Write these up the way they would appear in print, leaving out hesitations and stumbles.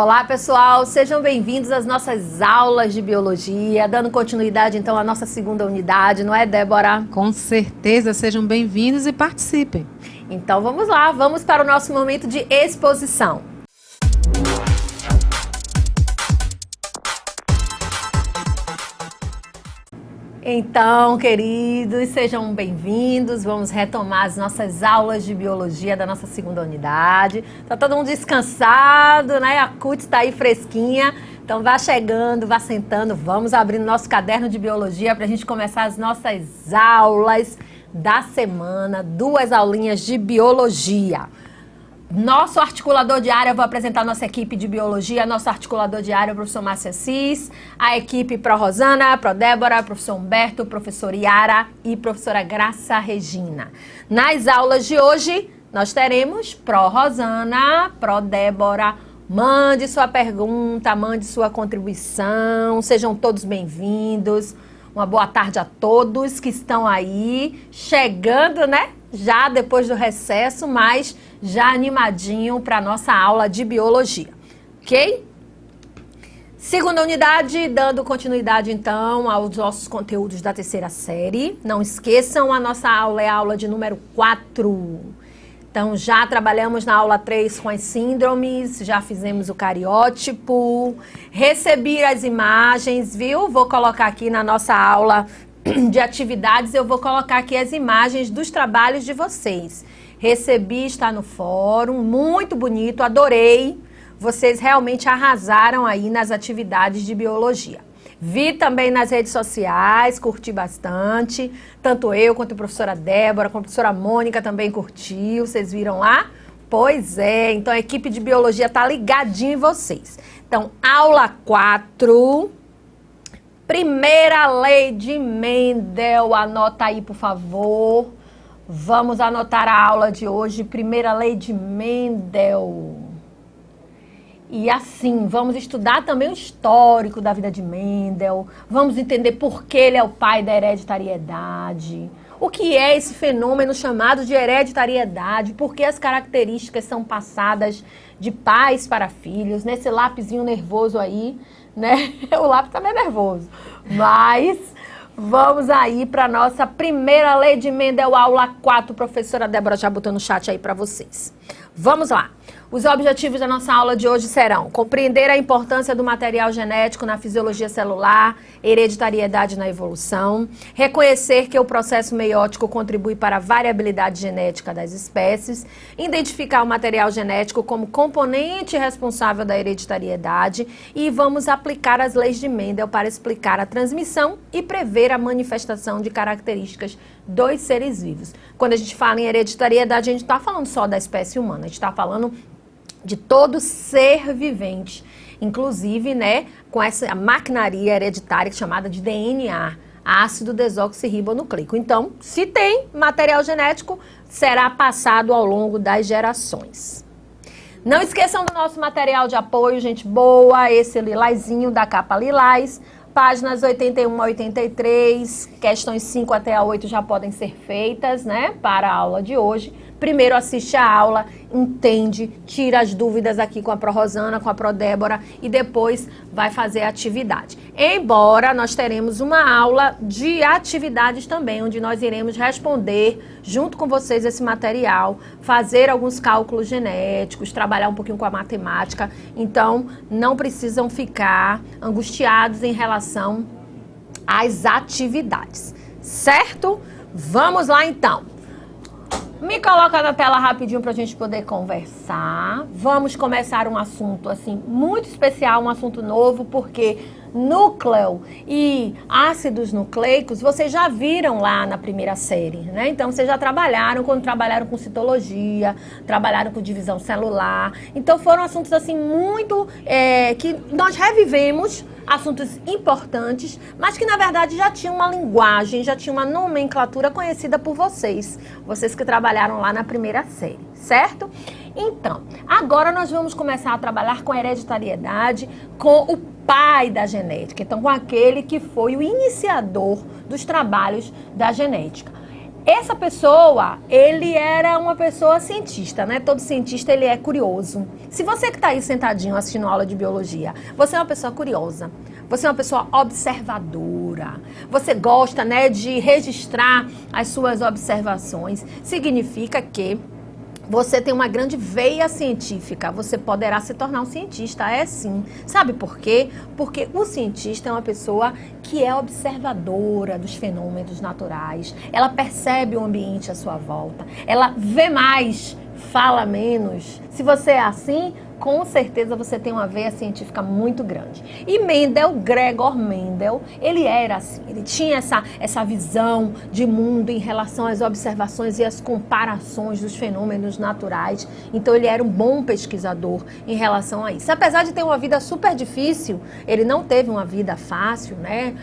Olá pessoal, sejam bem-vindos às nossas aulas de biologia, dando continuidade então à nossa segunda unidade, não é, Débora? Com certeza, sejam bem-vindos e participem. Então vamos lá, vamos para o nosso momento de exposição. Então, queridos, sejam bem-vindos. Vamos retomar as nossas aulas de biologia da nossa segunda unidade. Tá todo mundo descansado, né? A CUT está aí fresquinha. Então, vá chegando, vá sentando. Vamos abrindo nosso caderno de biologia para a gente começar as nossas aulas da semana. 2 aulinhas de biologia. Nosso articulador de área, eu vou apresentar a nossa equipe de biologia, nosso articulador de área, o professor Márcio Assis, a equipe Pro Rosana, Pro Débora, professor Humberto, professor Yara e professora Graça Regina. Nas aulas de hoje, nós teremos Pro Rosana, Pro Débora. Mande sua pergunta, mande sua contribuição, sejam todos bem-vindos. Uma boa tarde a todos que estão aí, chegando, né? Já depois do recesso, mas já animadinho para a nossa aula de biologia, ok? Segunda unidade, dando continuidade então aos nossos conteúdos da terceira série. Não esqueçam, a nossa aula é a aula de número 4. Então já trabalhamos na aula 3 com as síndromes, já fizemos o cariótipo, recebi as imagens, viu? Vou colocar aqui na nossa aula de atividades, eu vou colocar aqui as imagens dos trabalhos de vocês. Recebi, está no fórum, muito bonito, adorei. Vocês realmente arrasaram aí nas atividades de biologia. Vi também nas redes sociais, curti bastante. Tanto eu quanto a professora Débora, quanto a professora Mônica também curtiu. Vocês viram lá? Pois é, então a equipe de biologia está ligadinha em vocês. Então, aula 4, primeira lei de Mendel. Anota aí, por favor. Vamos anotar a aula de hoje, primeira lei de Mendel. E assim, vamos estudar também o histórico da vida de Mendel, vamos entender por que ele é o pai da hereditariedade, o que é esse fenômeno chamado de hereditariedade, por que as características são passadas de pais para filhos, nesse lápisinho nervoso aí, né? O lápis também é nervoso, mas vamos aí para a nossa primeira lei de Mendel, aula 4, professora Débora já botou no chat aí para vocês. Vamos lá. Os objetivos da nossa aula de hoje serão compreender a importância do material genético na fisiologia celular, hereditariedade na evolução, reconhecer que o processo meiótico contribui para a variabilidade genética das espécies, identificar o material genético como componente responsável da hereditariedade e vamos aplicar as leis de Mendel para explicar a transmissão e prever a manifestação de características dos seres vivos. Quando a gente fala em hereditariedade, a gente está falando só da espécie humana, a gente está falando de todo ser vivente, inclusive, né, com essa maquinaria hereditária chamada de DNA, ácido desoxirribonucleico. Então, se tem material genético, será passado ao longo das gerações. Não esqueçam do nosso material de apoio, gente boa, esse lilazinho da capa lilás, páginas 81 a 83, questões 5 até a 8 já podem ser feitas, né, para a aula de hoje. Primeiro assiste a aula, entende, tira as dúvidas aqui com a Pro Rosana, com a Pro Débora e depois vai fazer a atividade. Embora nós teremos uma aula de atividades também, onde nós iremos responder junto com vocês esse material, fazer alguns cálculos genéticos, trabalhar um pouquinho com a matemática. Então, não precisam ficar angustiados em relação às atividades, certo? Vamos lá então. Me coloca na tela rapidinho para a gente poder conversar. Vamos começar um assunto assim muito especial, um assunto novo, porque núcleo e ácidos nucleicos vocês já viram lá na primeira série, né? Então vocês já trabalharam quando trabalharam com citologia, trabalharam com divisão celular. Então foram assuntos assim muito que nós revivemos, assuntos importantes, mas que na verdade já tinham uma linguagem, já tinha uma nomenclatura conhecida por vocês, vocês que trabalharam lá na primeira série, certo? Então, agora nós vamos começar a trabalhar com a hereditariedade, com o pai da genética, então com aquele que foi o iniciador dos trabalhos da genética. Essa pessoa, ele era uma pessoa cientista, né? Todo cientista, ele é curioso. Se você que está aí sentadinho assistindo aula de biologia, você é uma pessoa curiosa, você é uma pessoa observadora, você gosta, né, de registrar as suas observações, significa que você tem uma grande veia científica, você poderá se tornar um cientista, é sim. Sabe por quê? Porque o cientista é uma pessoa que é observadora dos fenômenos naturais, ela percebe o ambiente à sua volta, ela vê mais, fala menos. Se você é assim, com certeza você tem uma veia científica muito grande. E Mendel, Gregor Mendel, ele era assim, ele tinha essa visão de mundo em relação às observações e às comparações dos fenômenos naturais. Então ele era um bom pesquisador em relação a isso. Apesar de ter uma vida super difícil, ele não teve uma vida fácil, né?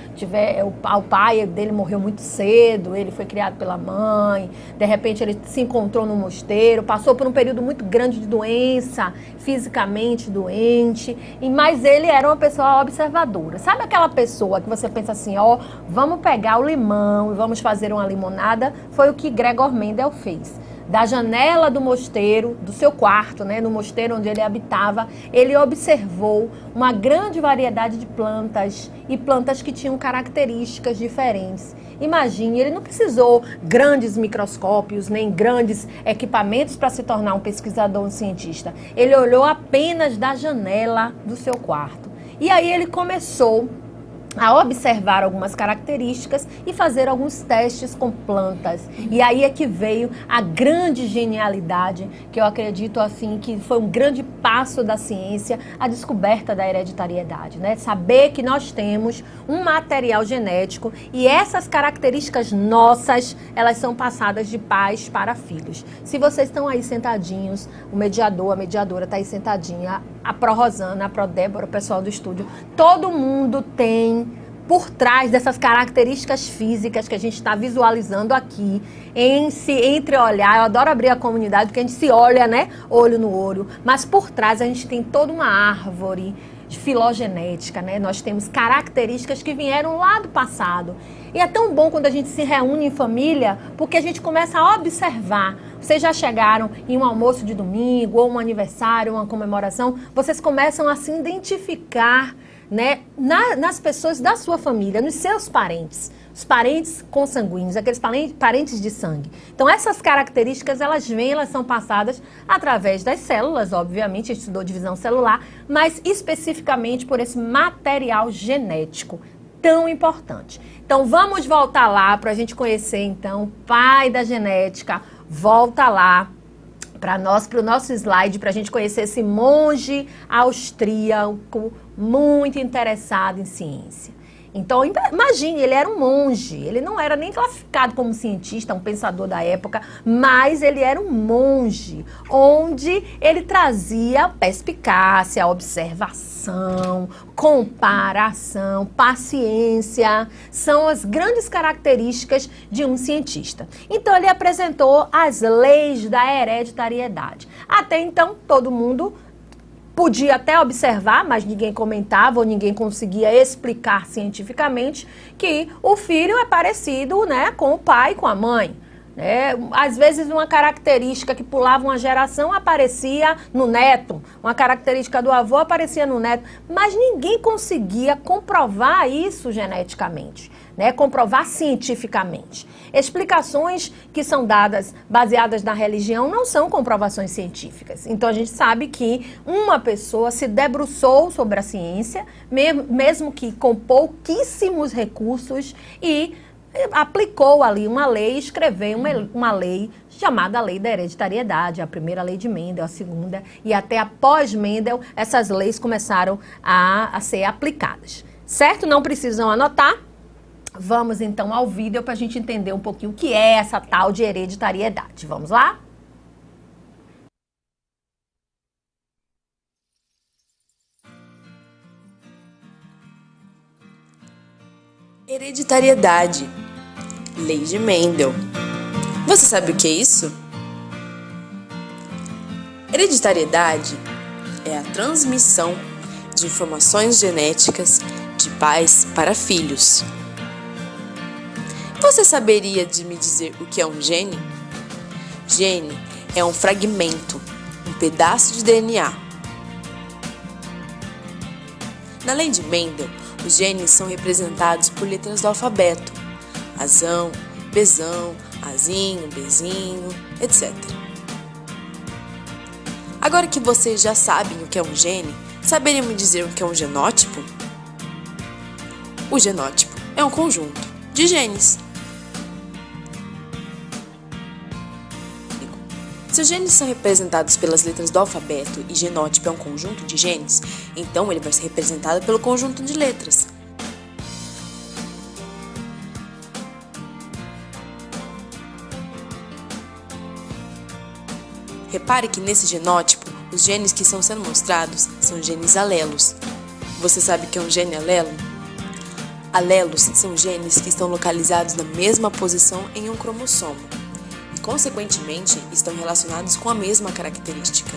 O pai dele morreu muito cedo, ele foi criado pela mãe, de repente ele se encontrou no mosteiro, passou por um período muito grande de doença, fisicamente doente, mas ele era uma pessoa observadora. Sabe aquela pessoa que você pensa assim, ó, vamos pegar o limão e vamos fazer uma limonada? Foi o que Gregor Mendel fez. Da janela do mosteiro, do seu quarto, né, no mosteiro onde ele habitava, ele observou uma grande variedade de plantas e plantas que tinham características diferentes. Imagine, ele não precisou grandes microscópios, nem grandes equipamentos para se tornar um pesquisador, um cientista. Ele olhou apenas da janela do seu quarto. E aí ele começou a observar algumas características e fazer alguns testes com plantas. E aí é que veio a grande genialidade, que eu acredito assim que foi um grande passo da ciência, a descoberta da hereditariedade, né? Saber que nós temos um material genético e essas características nossas, elas são passadas de pais para filhos. Se vocês estão aí sentadinhos, o mediador, a mediadora está aí sentadinha, a Pró Rosana, a Pró Débora, o pessoal do estúdio, todo mundo tem por trás dessas características físicas que a gente está visualizando aqui, em se entreolhar. Eu adoro abrir a comunidade, porque a gente se olha, né, olho no olho, mas por trás a gente tem toda uma árvore de filogenética, né? Nós temos características que vieram lá do passado. E é tão bom quando a gente se reúne em família, porque a gente começa a observar. Vocês já chegaram em um almoço de domingo, ou um aniversário, uma comemoração, vocês começam a se identificar, né, nas pessoas da sua família, nos seus parentes, os parentes consanguíneos, aqueles parentes de sangue. Então essas características, elas vêm, elas são passadas através das células, obviamente, a gente estudou divisão celular, mas especificamente por esse material genético tão importante. Então vamos voltar lá para a gente conhecer então o pai da genética. Volta lá para o nosso slide, para a gente conhecer esse monge austríaco muito interessado em ciência. Então, imagine, ele era um monge, ele não era nem classificado como cientista, um pensador da época, mas ele era um monge, onde ele trazia perspicácia, observação, comparação, paciência, são as grandes características de um cientista. Então, ele apresentou as leis da hereditariedade. Até então, todo mundo podia até observar, mas ninguém comentava ou ninguém conseguia explicar cientificamente que o filho é parecido, né, com o pai, com a mãe. Às vezes uma característica que pulava uma geração aparecia no neto, uma característica do avô aparecia no neto, mas ninguém conseguia comprovar isso geneticamente, né? Comprovar cientificamente. Explicações que são dadas baseadas na religião não são comprovações científicas. Então a gente sabe que uma pessoa se debruçou sobre a ciência, mesmo que com pouquíssimos recursos, e aplicou ali uma lei, escreveu uma lei chamada Lei da Hereditariedade, a primeira lei de Mendel, a segunda, e até após Mendel, essas leis começaram a ser aplicadas. Certo? Não precisam anotar. Vamos então ao vídeo para a gente entender um pouquinho o que é essa tal de hereditariedade. Vamos lá? Hereditariedade. Lei de Mendel. Você sabe o que é isso? Hereditariedade é a transmissão de informações genéticas de pais para filhos. Você saberia de me dizer o que é um gene? Gene é um fragmento, um pedaço de DNA. Na lei de Mendel, os genes são representados por letras do alfabeto: Azão, Bzão, Azinho, Bzinho, etc. Agora que vocês já sabem o que é um gene, saberiam me dizer o que é um genótipo? O genótipo é um conjunto de genes. Se os genes são representados pelas letras do alfabeto e genótipo é um conjunto de genes, então ele vai ser representado pelo conjunto de letras. Repare que nesse genótipo, os genes que estão sendo mostrados são genes alelos. Você sabe o que é um gene alelo? Alelos são genes que estão localizados na mesma posição em um cromossomo e, consequentemente, estão relacionados com a mesma característica.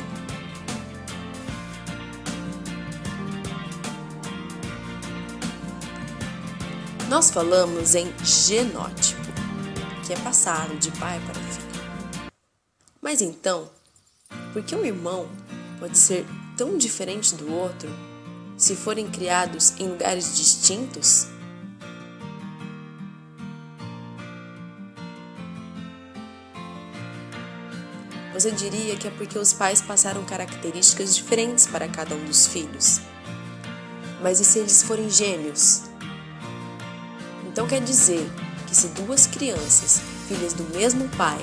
Nós falamos em genótipo, que é passado de pai para filho. Mas então, por que um irmão pode ser tão diferente do outro se forem criados em lugares distintos? Você diria que é porque os pais passaram características diferentes para cada um dos filhos. Mas e se eles forem gêmeos? Então quer dizer que se duas crianças, filhas do mesmo pai,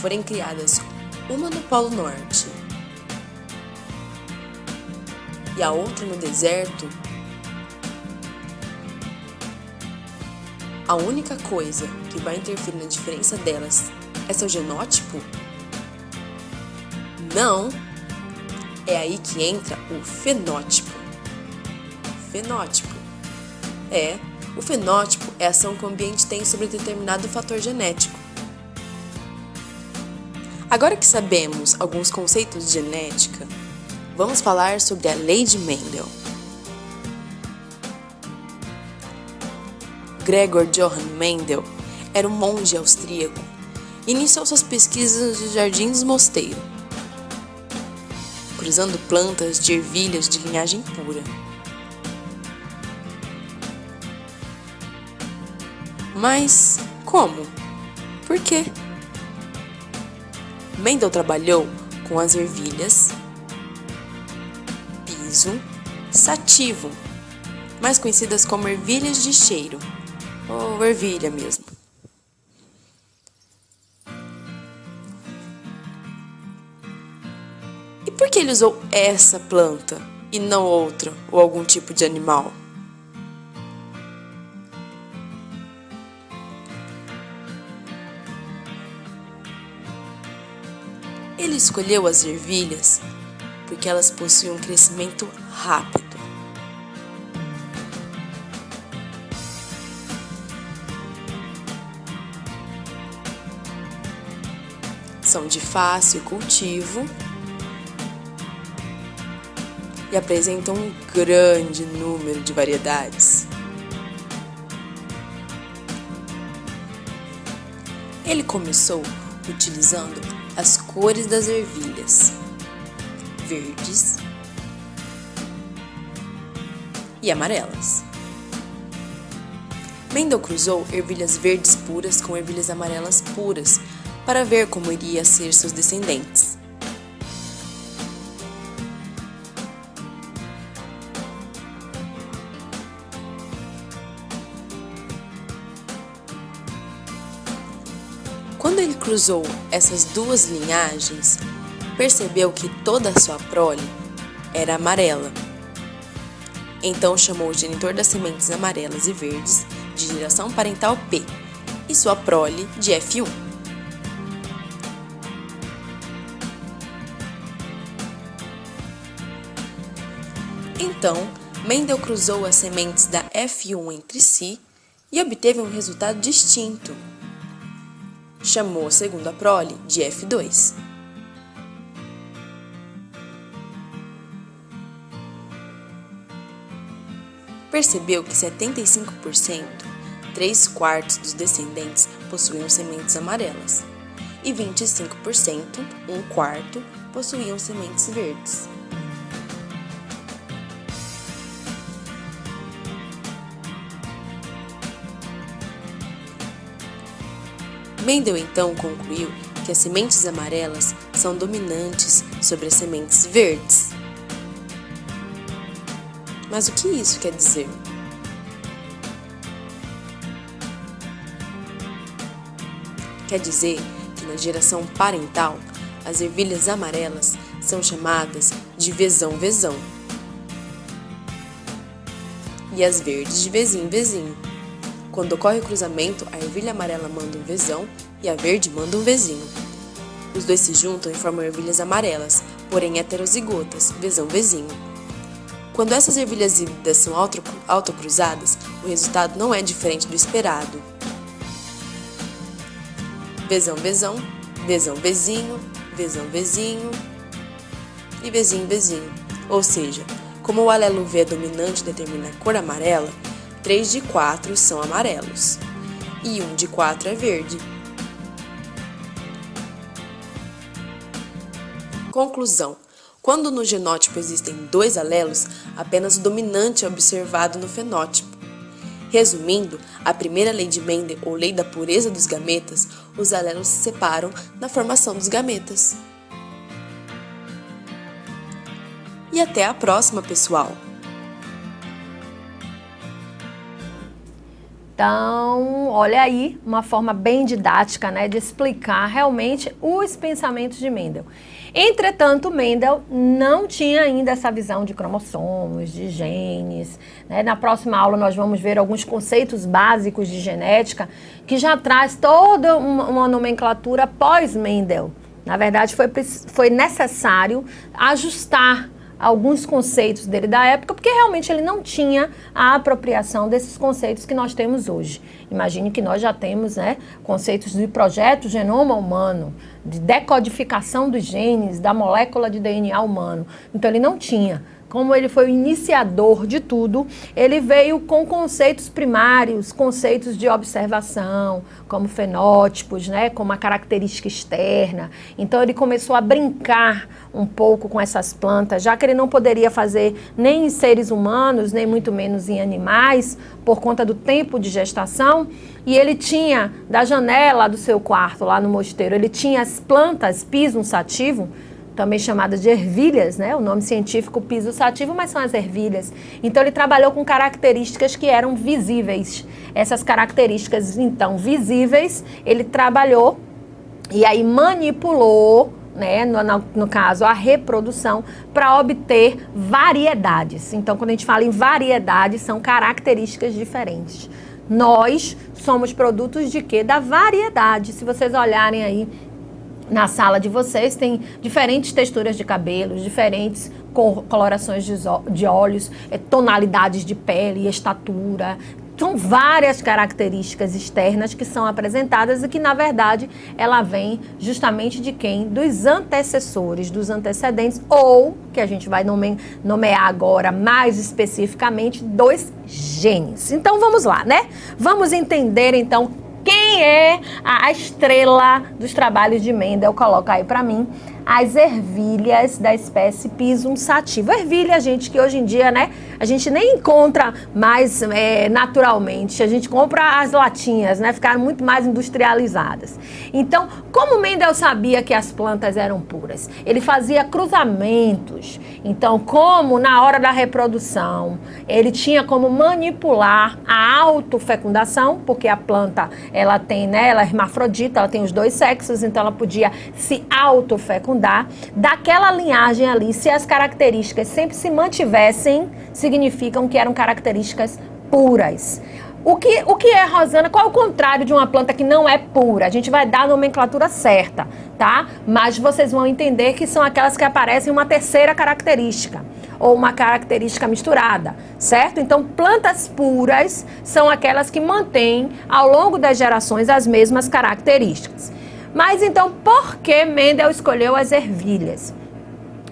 forem criadas uma no Polo Norte e a outra no deserto, a única coisa que vai interferir na diferença delas é seu genótipo? Não! É aí que entra o fenótipo. Fenótipo. O fenótipo é a ação que o ambiente tem sobre determinado fator genético. Agora que sabemos alguns conceitos de genética, vamos falar sobre a lei de Mendel. Gregor Johann Mendel era um monge austríaco e iniciou suas pesquisas nos jardins do mosteiro, cruzando plantas de ervilhas de linhagem pura. Mas como? Por quê? Mendel trabalhou com as ervilhas Pisum sativum, mais conhecidas como ervilhas de cheiro, ou ervilha mesmo. E por que ele usou essa planta e não outra ou algum tipo de animal? Ele escolheu as ervilhas porque elas possuem um crescimento rápido. São de fácil cultivo e apresentam um grande número de variedades. Ele começou utilizando as cores das ervilhas, verdes e amarelas. Mendel cruzou ervilhas verdes puras com ervilhas amarelas puras para ver como iria ser seus descendentes. Quando ele cruzou essas duas linhagens, percebeu que toda a sua prole era amarela. Então chamou o genitor das sementes amarelas e verdes de geração parental P e sua prole de F1. Então, Mendel cruzou as sementes da F1 entre si e obteve um resultado distinto. Chamou a segunda prole de F2. Percebeu que 75% 3/4 dos descendentes possuíam sementes amarelas e 25%, 1/4, possuíam sementes verdes. Mendel então concluiu que as sementes amarelas são dominantes sobre as sementes verdes. Mas o que isso quer dizer? Quer dizer que na geração parental, as ervilhas amarelas são chamadas de vezão-vezão e as verdes de vezinho-vezinho. Quando ocorre o cruzamento, a ervilha amarela manda um vezão e a verde manda um vezinho. Os dois se juntam e formam ervilhas amarelas, porém heterozigotas, vezão-vezinho. Quando essas ervilhas híbridas são autocruzadas, o resultado não é diferente do esperado. Vezão-vezão, vezão-vezinho, vezão-vezinho e vezinho-vezinho. Ou seja, como o alelo V é dominante e determina a cor amarela, 3 de 4 são amarelos e 1 de 4 é verde. Conclusão: quando no genótipo existem 2 alelos, apenas o dominante é observado no fenótipo. Resumindo, a primeira lei de Mendel, ou lei da pureza dos gametas, os alelos se separam na formação dos gametas. E até a próxima, pessoal! Então, olha aí, uma forma bem didática, né, de explicar realmente os pensamentos de Mendel. Entretanto, Mendel não tinha ainda essa visão de cromossomos, de genes, né? Na próxima aula nós vamos ver alguns conceitos básicos de genética que já traz toda uma nomenclatura pós-Mendel. Na verdade, foi necessário ajustar alguns conceitos dele da época, porque realmente ele não tinha a apropriação desses conceitos que nós temos hoje. Imagine que nós já temos, né, conceitos de projeto genoma humano, de decodificação dos genes, da molécula de DNA humano. Então ele não tinha. Como ele foi o iniciador de tudo, ele veio com conceitos primários, conceitos de observação, como fenótipos, né, como a característica externa. Então ele começou a brincar um pouco com essas plantas, já que ele não poderia fazer nem em seres humanos, nem muito menos em animais, por conta do tempo de gestação. E ele tinha, da janela do seu quarto, lá no mosteiro, ele tinha as plantas Pisum sativum, também chamadas de ervilhas, né? O nome científico Pisum sativum, mas são as ervilhas. Então ele trabalhou com características que eram visíveis. Essas características, então, visíveis, ele trabalhou e aí manipulou, né, no caso, a reprodução, para obter variedades. Então, quando a gente fala em variedades, são características diferentes. Nós somos produtos de quê? Da variedade. Se vocês olharem aí na sala de vocês, tem diferentes texturas de cabelos, diferentes colorações de olhos, tonalidades de pele, estatura. São várias características externas que são apresentadas e que, na verdade, ela vem justamente de quem? Dos antecessores, dos antecedentes, ou, que a gente vai nomear agora mais especificamente, dos genes. Então, vamos lá, né? Vamos entender, então, quem é a estrela dos trabalhos de Mendel. Coloca aí para mim as ervilhas da espécie Pisum sativum. Ervilha, gente, que hoje em dia, né, a gente nem encontra mais naturalmente. A gente compra as latinhas, né, ficaram muito mais industrializadas. Então, como Mendel sabia que as plantas eram puras? Ele fazia cruzamentos. Então, como na hora da reprodução, ele tinha como manipular a autofecundação, porque a planta, ela tem, né, ela é hermafrodita, ela tem os 2 sexos, então ela podia se autofecundar. Daquela linhagem ali, se as características sempre se mantivessem, significam que eram características puras. O que é, Rosana? Qual é o contrário de uma planta que não é pura? A gente vai dar a nomenclatura certa, tá? Mas vocês vão entender que são aquelas que aparecem uma terceira característica, ou uma característica misturada, certo? Então, plantas puras são aquelas que mantêm, ao longo das gerações, as mesmas características. Mas, então, por que Mendel escolheu as ervilhas?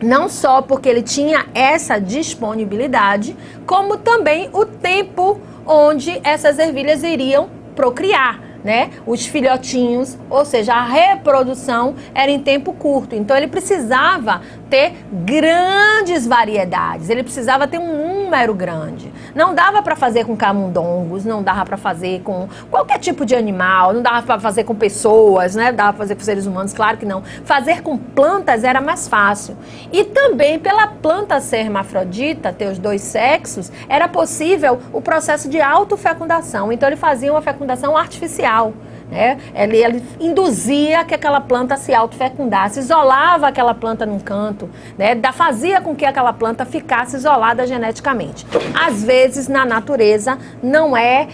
Não só porque ele tinha essa disponibilidade, como também o tempo onde essas ervilhas iriam procriar, né? Os filhotinhos, ou seja, a reprodução era em tempo curto. Então ele precisava ter grandes variedades, ele precisava ter um número grande. Não dava para fazer com camundongos, não dava para fazer com qualquer tipo de animal, não dava para fazer com pessoas, né? Dava para fazer com seres humanos, claro que não. Fazer com plantas era mais fácil. E também pela planta ser hermafrodita, ter os dois sexos, era possível o processo de autofecundação. Então ele fazia uma fecundação artificial. Né? Ele induzia que aquela planta se autofecundasse, isolava aquela planta num canto, né? Fazia com que aquela planta ficasse isolada geneticamente. Às vezes, na natureza, não é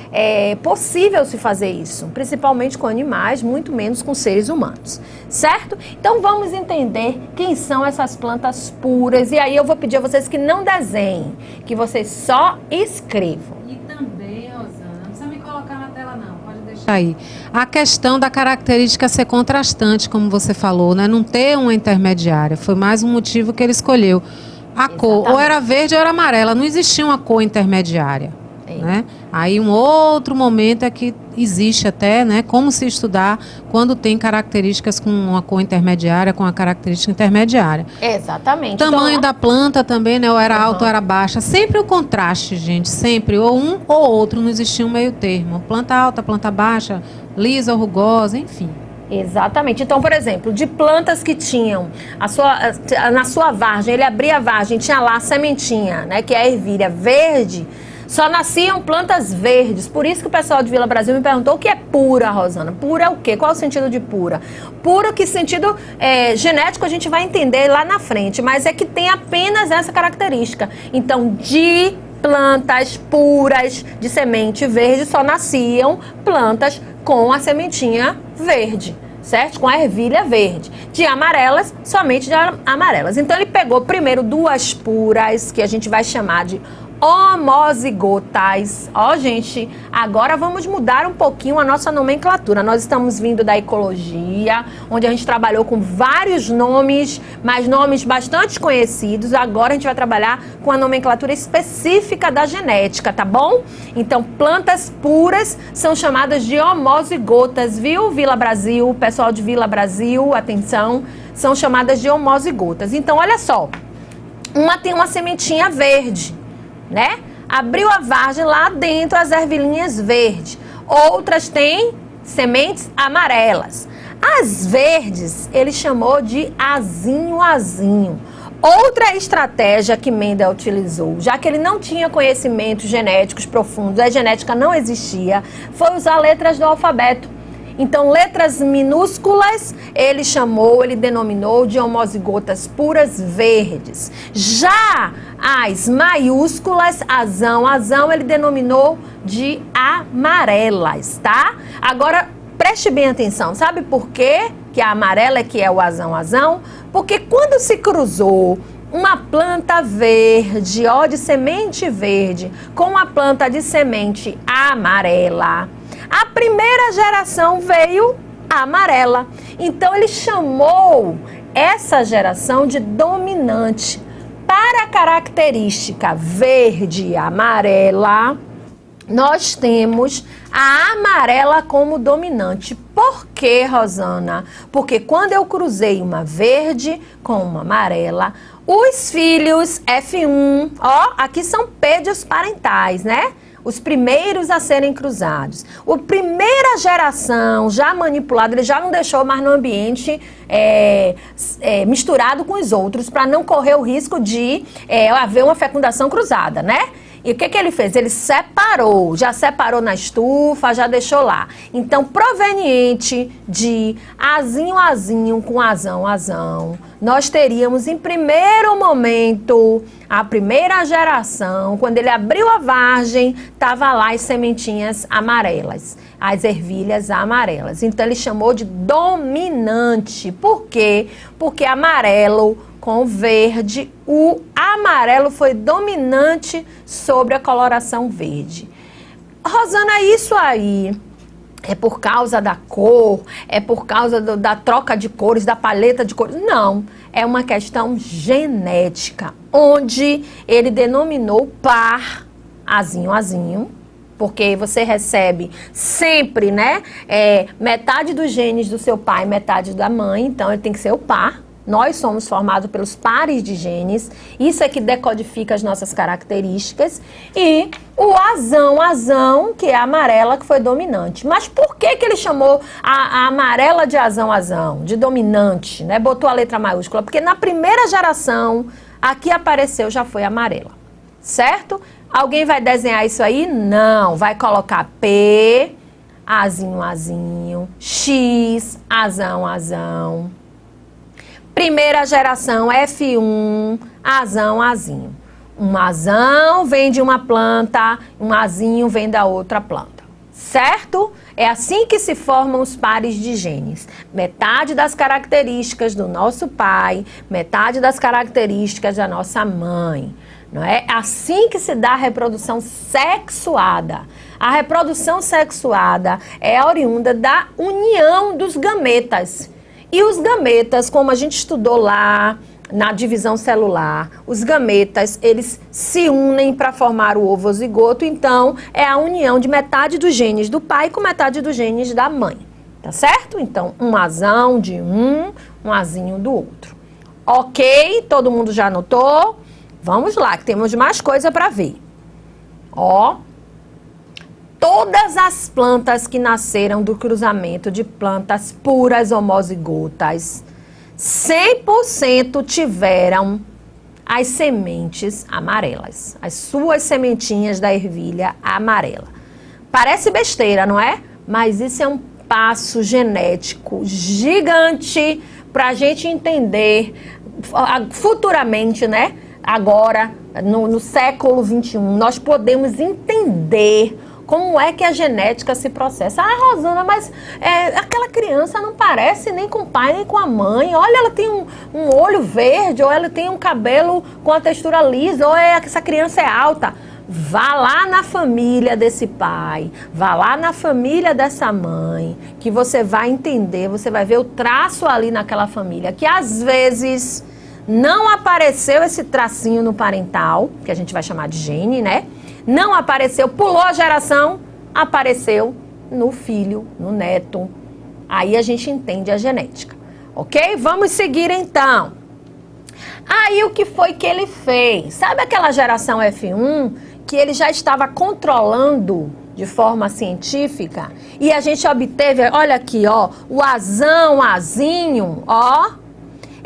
possível se fazer isso, principalmente com animais, muito menos com seres humanos, certo? Então, vamos entender quem são essas plantas puras, e aí eu vou pedir a vocês que não desenhem, que vocês só escrevam. E também, Rosana, não precisa me colocar na tela não, pode deixar aí. A questão da característica ser contrastante, como você falou, né? Não ter uma intermediária, foi mais um motivo que ele escolheu. A cor, ou era verde ou era amarela, não existia uma cor intermediária. Né? Aí um outro momento é que existe até, né, como se estudar quando tem características com uma cor intermediária, com a característica intermediária. Exatamente. Tamanho da planta também, né, ou era alta ou era baixa. Sempre o contraste, gente, sempre. Ou um ou outro, não existia um meio termo. Planta alta, planta baixa, lisa ou rugosa, enfim. Exatamente. Então, por exemplo, de plantas que tinham na sua vargem, ele abria a vargem, tinha lá a sementinha, né, que é a ervilha verde, só nasciam plantas verdes. Por isso que o pessoal de Vila Brasil me perguntou o que é pura, Rosana. Pura é o quê? Qual é o sentido de pura? Pura, que sentido genético a gente vai entender lá na frente, mas é que tem apenas essa característica. Então, de plantas puras de semente verde, só nasciam plantas com a sementinha verde, certo? Com a ervilha verde. De amarelas, somente de amarelas. Então ele pegou primeiro duas puras, que a gente vai chamar de homozigotas. Ó, gente, agora vamos mudar um pouquinho a nossa nomenclatura. Nós estamos vindo da ecologia, onde a gente trabalhou com vários nomes, mas nomes bastante conhecidos. Agora a gente vai trabalhar com a nomenclatura específica da genética, tá bom? Então, plantas puras são chamadas de homozigotas, viu, Vila Brasil? Pessoal de Vila Brasil, atenção, são chamadas de homozigotas. Então, olha só, uma tem uma sementinha verde, né? Abriu a vargem, lá dentro as ervilhinhas verdes. Outras têm sementes amarelas. As verdes ele chamou de azinho. Outra estratégia que Mendel utilizou, já que ele não tinha conhecimentos genéticos profundos, a genética não existia, foi usar letras do alfabeto. Então, letras minúsculas, ele denominou de homozigotas puras verdes. Já as maiúsculas, azão, ele denominou de amarelas, tá? Agora, preste bem atenção, sabe por quê que a amarela é que é o azão? Porque quando se cruzou uma planta verde, ó, de semente verde, com uma planta de semente amarela, a primeira geração veio amarela. Então ele chamou essa geração de dominante. Para a característica verde e amarela, nós temos a amarela como dominante. Por quê, Rosana? Porque quando eu cruzei uma verde com uma amarela, os filhos F1, ó, aqui são pédios parentais, né? Os primeiros a serem cruzados. A primeira geração já manipulada, ele já não deixou mais no ambiente misturado com os outros, para não correr o risco de haver uma fecundação cruzada, né? E o que ele fez? Ele já separou na estufa, já deixou lá. Então, proveniente de azinho com azão, nós teríamos em primeiro momento, a primeira geração, quando ele abriu a vargem, estava lá as sementinhas amarelas, as ervilhas amarelas. Então, ele chamou de dominante. Por quê? Porque amarelo com verde, o amarelo foi dominante sobre a coloração verde. Rosana, isso aí é por causa da cor? É por causa da troca de cores, da paleta de cores? Não, é uma questão genética, onde ele denominou par, azinho, azinho, porque você recebe sempre, né, metade dos genes do seu pai, metade da mãe, então ele tem que ser o par. Nós somos formados pelos pares de genes, isso é que decodifica as nossas características. E o azão, que é a amarela, que foi dominante. Mas por que ele chamou a amarela de azão, de dominante, né? Botou a letra maiúscula? Porque na primeira geração, aqui apareceu, já foi amarela, certo? Alguém vai desenhar isso aí? Não, vai colocar P, azinho, azinho, X, azão. Primeira geração, F1, azão, azinho. Um azão vem de uma planta, um azinho vem da outra planta, certo? É assim que se formam os pares de genes. Metade das características do nosso pai, metade das características da nossa mãe. Não é assim que se dá a reprodução sexuada. A reprodução sexuada é oriunda da união dos gametas. E os gametas, como a gente estudou lá na divisão celular, os gametas, eles se unem para formar o ovozigoto, então é a união de metade dos genes do pai com metade dos genes da mãe, tá certo? Então, um azão de um azinho do outro. Ok? Todo mundo já anotou? Vamos lá, que temos mais coisa para ver. Ó. Todas as plantas que nasceram do cruzamento de plantas puras homozigotas, 100% tiveram as sementes amarelas, as suas sementinhas da ervilha amarela. Parece besteira, não é? Mas isso é um passo genético gigante para a gente entender futuramente, né? Agora, no século 21, nós podemos entender como é que a genética se processa. Ah, Rosana, mas aquela criança não parece nem com o pai, nem com a mãe. Olha, ela tem um olho verde, ou ela tem um cabelo com a textura lisa, ou essa criança é alta. Vá lá na família desse pai, vá lá na família dessa mãe, que você vai entender, você vai ver o traço ali naquela família, que às vezes não apareceu esse tracinho no parental, que a gente vai chamar de gene, né? Não apareceu, pulou a geração, apareceu no filho, no neto. Aí a gente entende a genética, ok? Vamos seguir então. Aí o que foi que ele fez? Sabe aquela geração F1 que ele já estava controlando de forma científica? E a gente obteve, olha aqui, ó, o azão, azinho, ó.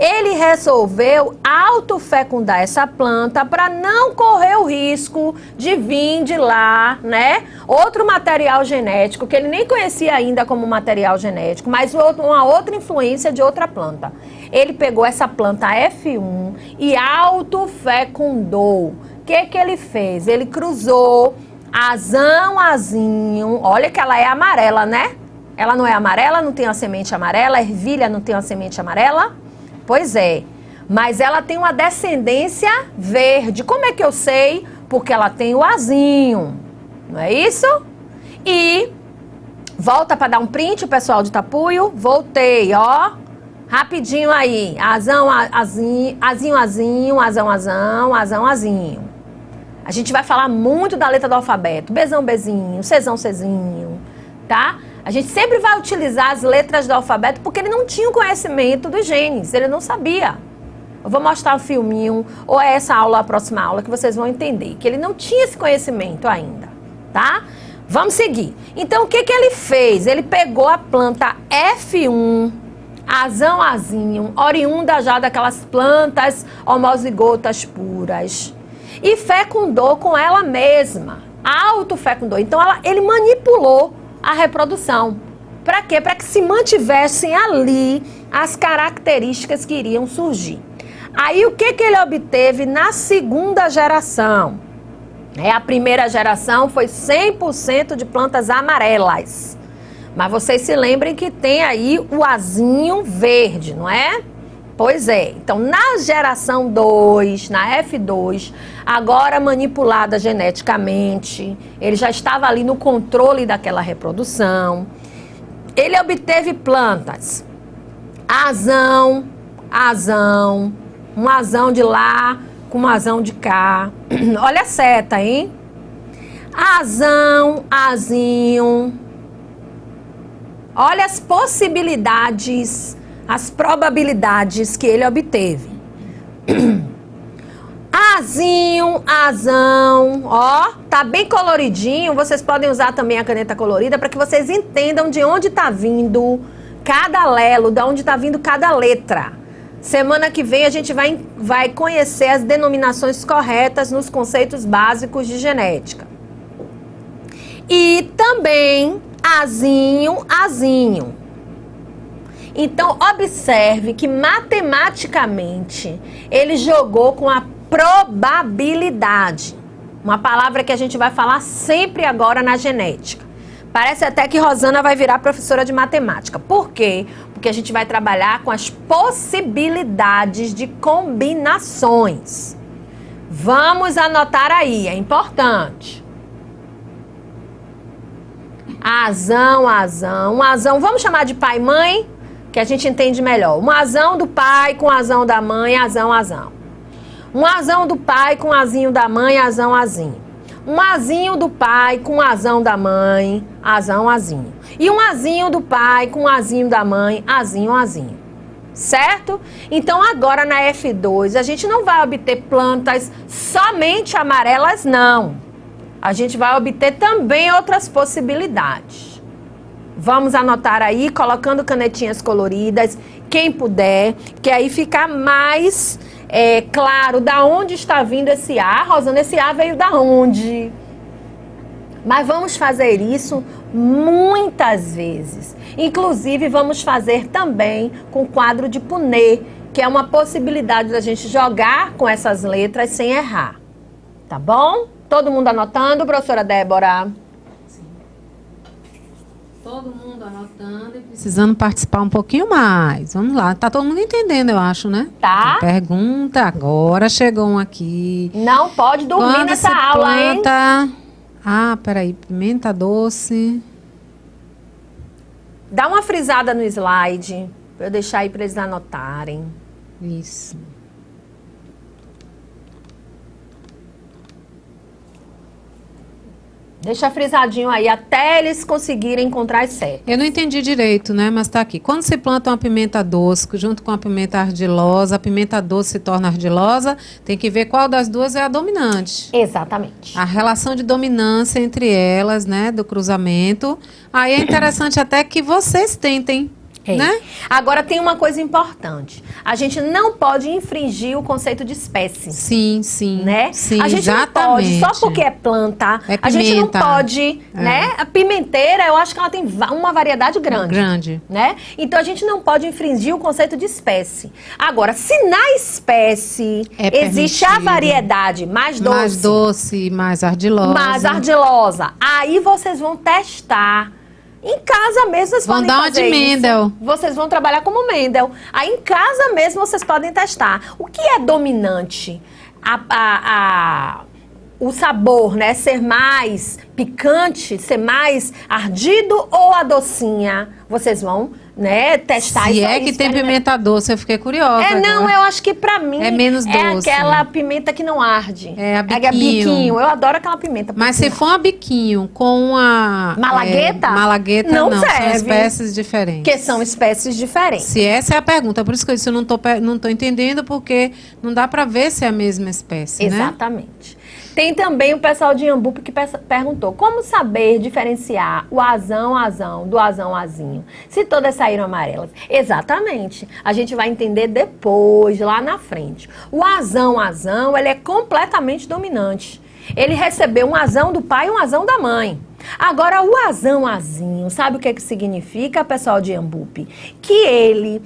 Ele resolveu autofecundar essa planta para não correr o risco de vir de lá, né? Outro material genético, que ele nem conhecia ainda como material genético, mas uma outra influência de outra planta. Ele pegou essa planta F1 e autofecundou. O que ele fez? Ele cruzou azão, azinho. Olha que ela é amarela, né? Ela não é amarela, não tem uma semente amarela. A ervilha não tem uma semente amarela. Pois é, mas ela tem uma descendência verde. Como é que eu sei? Porque ela tem o azinho, não é isso? E volta para dar um print, o pessoal de Tapuio. Voltei, ó. Rapidinho aí. Azão, azinho, azinho, azinho, azão, azão, azão, azinho. A gente vai falar muito da letra do alfabeto. Bzão, bezinho, czão, czinho, tá? A gente sempre vai utilizar as letras do alfabeto porque ele não tinha o conhecimento dos genes, ele não sabia. Eu vou mostrar um filminho, ou é essa aula, a próxima aula, que vocês vão entender, que ele não tinha esse conhecimento ainda, tá? Vamos seguir. Então, o que ele fez? Ele pegou a planta F1, azão, azinho, oriunda já daquelas plantas homozigotas puras, e fecundou com ela mesma, autofecundou. Então, ele manipulou a reprodução. Para quê? Para que se mantivessem ali as características que iriam surgir. Aí o que ele obteve na segunda geração? A primeira geração foi 100% de plantas amarelas. Mas vocês se lembrem que tem aí o azinho verde, não é? Pois é. Então, na geração 2, na F2, agora manipulada geneticamente, ele já estava ali no controle daquela reprodução. Ele obteve plantas azão, azão, um azão de lá com um azão de cá. Olha a seta, hein? Azão, azinho. Olha as possibilidades, as probabilidades que ele obteve. Azinho, azão, ó, tá bem coloridinho. Vocês podem usar também a caneta colorida para que vocês entendam de onde tá vindo cada alelo, de onde tá vindo cada letra. Semana que vem a gente vai conhecer as denominações corretas nos conceitos básicos de genética. E também azinho, azinho. Então, observe que matematicamente ele jogou com a probabilidade. Uma palavra que a gente vai falar sempre agora na genética. Parece até que Rosana vai virar professora de matemática. Por quê? Porque a gente vai trabalhar com as possibilidades de combinações. Vamos anotar aí, é importante. Azão, azão, azão. Vamos chamar de pai e mãe, que a gente entende melhor. Um azão do pai com azão da mãe, azão, azão. Um azão do pai com azinho da mãe, azão, azinho. Um azinho do pai com azão da mãe, azão, azinho. E um azinho do pai com azinho da mãe, azinho, azinho. Certo? Então agora na F2 a gente não vai obter plantas somente amarelas, não. A gente vai obter também outras possibilidades. Vamos anotar aí, colocando canetinhas coloridas, quem puder, que aí fica mais claro da onde está vindo esse A. Rosana, esse A veio da onde? Mas vamos fazer isso muitas vezes. Inclusive, vamos fazer também com quadro de Punnett, que é uma possibilidade da gente jogar com essas letras sem errar. Tá bom? Todo mundo anotando, professora Débora? Sim. Todo mundo anotando e precisando participar um pouquinho mais. Vamos lá. Tá todo mundo entendendo, eu acho, né? Tá. Tem pergunta, agora chegou um aqui. Não pode dormir Quando nessa se aula, planta... hein? Ah, peraí. Pimenta doce. Dá uma frisada no slide, pra eu deixar aí para eles anotarem. Isso. Deixa frisadinho aí, até eles conseguirem encontrar as certas. Eu não entendi direito, né? Mas tá aqui. Quando se planta uma pimenta doce junto com a pimenta ardilosa, a pimenta doce se torna ardilosa, tem que ver qual das duas é a dominante. Exatamente. A relação de dominância entre elas, né? Do cruzamento. Aí é interessante até que vocês tentem. Né? Agora tem uma coisa importante. A gente não pode infringir o conceito de espécie. Sim, sim. Né? Sim, a gente exatamente. não pode, só porque é planta, é a gente não pode, né? A pimenteira, eu acho que ela tem uma variedade grande. Grande. Né? Então a gente não pode infringir o conceito de espécie. Agora, se na espécie existe a variedade mais doce. Mais doce, mais ardilosa. Mais ardilosa. Aí vocês vão testar. Em casa mesmo vocês podem fazer dar uma de Mendel. Vocês vão trabalhar como Mendel. Aí em casa mesmo vocês podem testar. O que é dominante? O sabor, né? Ser mais picante, ser mais ardido ou a docinha? Vocês vão, né, testar Se isso. É que tem pimenta doce, eu fiquei curiosa. Não, eu acho que pra mim é menos doce. É aquela pimenta que não arde. É a biquinho. Eu adoro aquela pimenta. Mas se for a biquinho com a... Malagueta? Malagueta não serve. São espécies diferentes. Que são espécies diferentes. Se essa é a pergunta, por isso que eu disse, eu não tô entendendo, porque não dá pra ver se é a mesma espécie, Exatamente. Né? Tem também o pessoal de Iambupe que perguntou, como saber diferenciar o azão do azão-azinho, se todas saíram amarelas? Exatamente. A gente vai entender depois, lá na frente. O azão-azão, ele é completamente dominante. Ele recebeu um azão do pai e um azão da mãe. Agora, o azão-azinho, sabe o que significa, pessoal de Iambupe? Que ele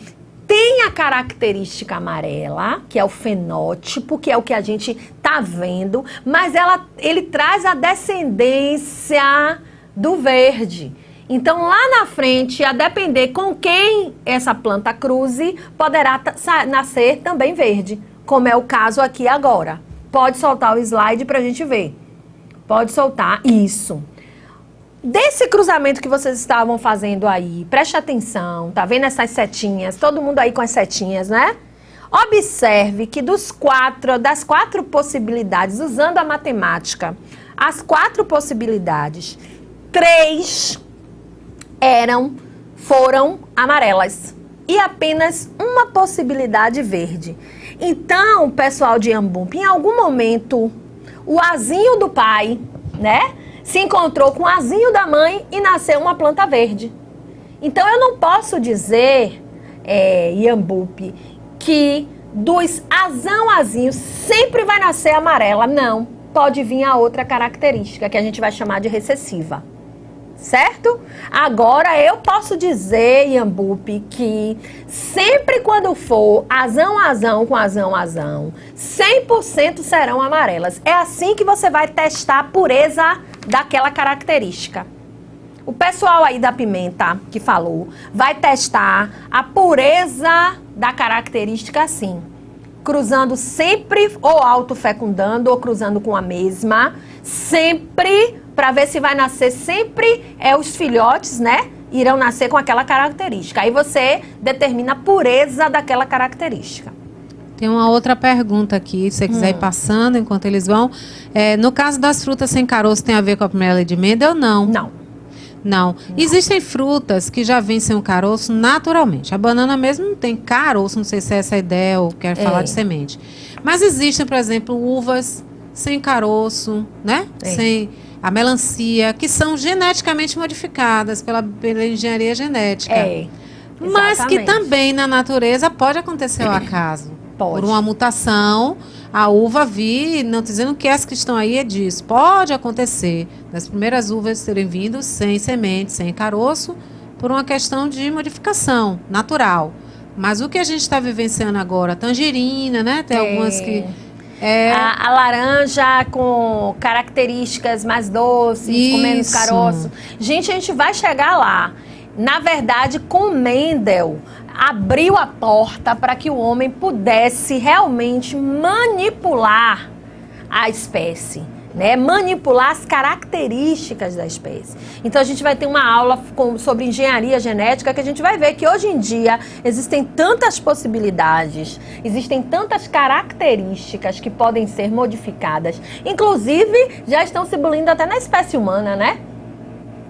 tem a característica amarela, que é o fenótipo, que é o que a gente está vendo, mas ele traz a descendência do verde. Então, lá na frente, a depender com quem essa planta cruze, poderá nascer também verde, como é o caso aqui agora. Pode soltar o slide para a gente ver. Pode soltar isso. Desse cruzamento que vocês estavam fazendo aí, preste atenção, tá vendo essas setinhas? Todo mundo aí com as setinhas, né? Observe que das quatro possibilidades, usando a matemática, as 4 possibilidades, 3 foram amarelas e apenas uma possibilidade verde. Então, pessoal de Iambumpe, em algum momento, o azinho do pai, né, se encontrou com o azinho da mãe e nasceu uma planta verde. Então, eu não posso dizer, Iambumpe, que dos azinhos sempre vai nascer amarela. Não, pode vir a outra característica, que a gente vai chamar de recessiva. Certo? Agora, eu posso dizer, Iambumpe, que sempre quando for azão com azão, 100% serão amarelas. É assim que você vai testar a pureza daquela característica. O pessoal aí da pimenta que falou vai testar a pureza da característica assim, cruzando sempre ou autofecundando ou cruzando com a mesma, sempre para ver se vai nascer sempre os filhotes, né? Irão nascer com aquela característica. Aí você determina a pureza daquela característica. Tem uma outra pergunta aqui, se você quiser ir passando enquanto eles vão. No caso das frutas sem caroço, tem a ver com a primeira lei de Mendel ou não? Não. Existem frutas que já vencem o caroço naturalmente. A banana mesmo não tem caroço, não sei se é essa a ideia ou quer falar de semente. Mas existem, por exemplo, uvas sem caroço, né? Sem a melancia, que são geneticamente modificadas pela engenharia genética. Mas que também na natureza pode acontecer o acaso. Por uma mutação, a uva vir, não estou dizendo que as que estão aí é disso. Pode acontecer das primeiras uvas terem vindo sem semente, sem caroço, por uma questão de modificação natural. Mas o que a gente está vivenciando agora, a tangerina, né? Tem algumas que... A laranja com características mais doces, com menos caroço. Gente, a gente vai chegar lá. Na verdade, com Mendel, abriu a porta para que o homem pudesse realmente manipular a espécie, né? Manipular as características da espécie. Então a gente vai ter uma aula sobre engenharia genética, que a gente vai ver que hoje em dia existem tantas possibilidades, existem tantas características que podem ser modificadas. Inclusive, já estão se evoluindo até na espécie humana, né?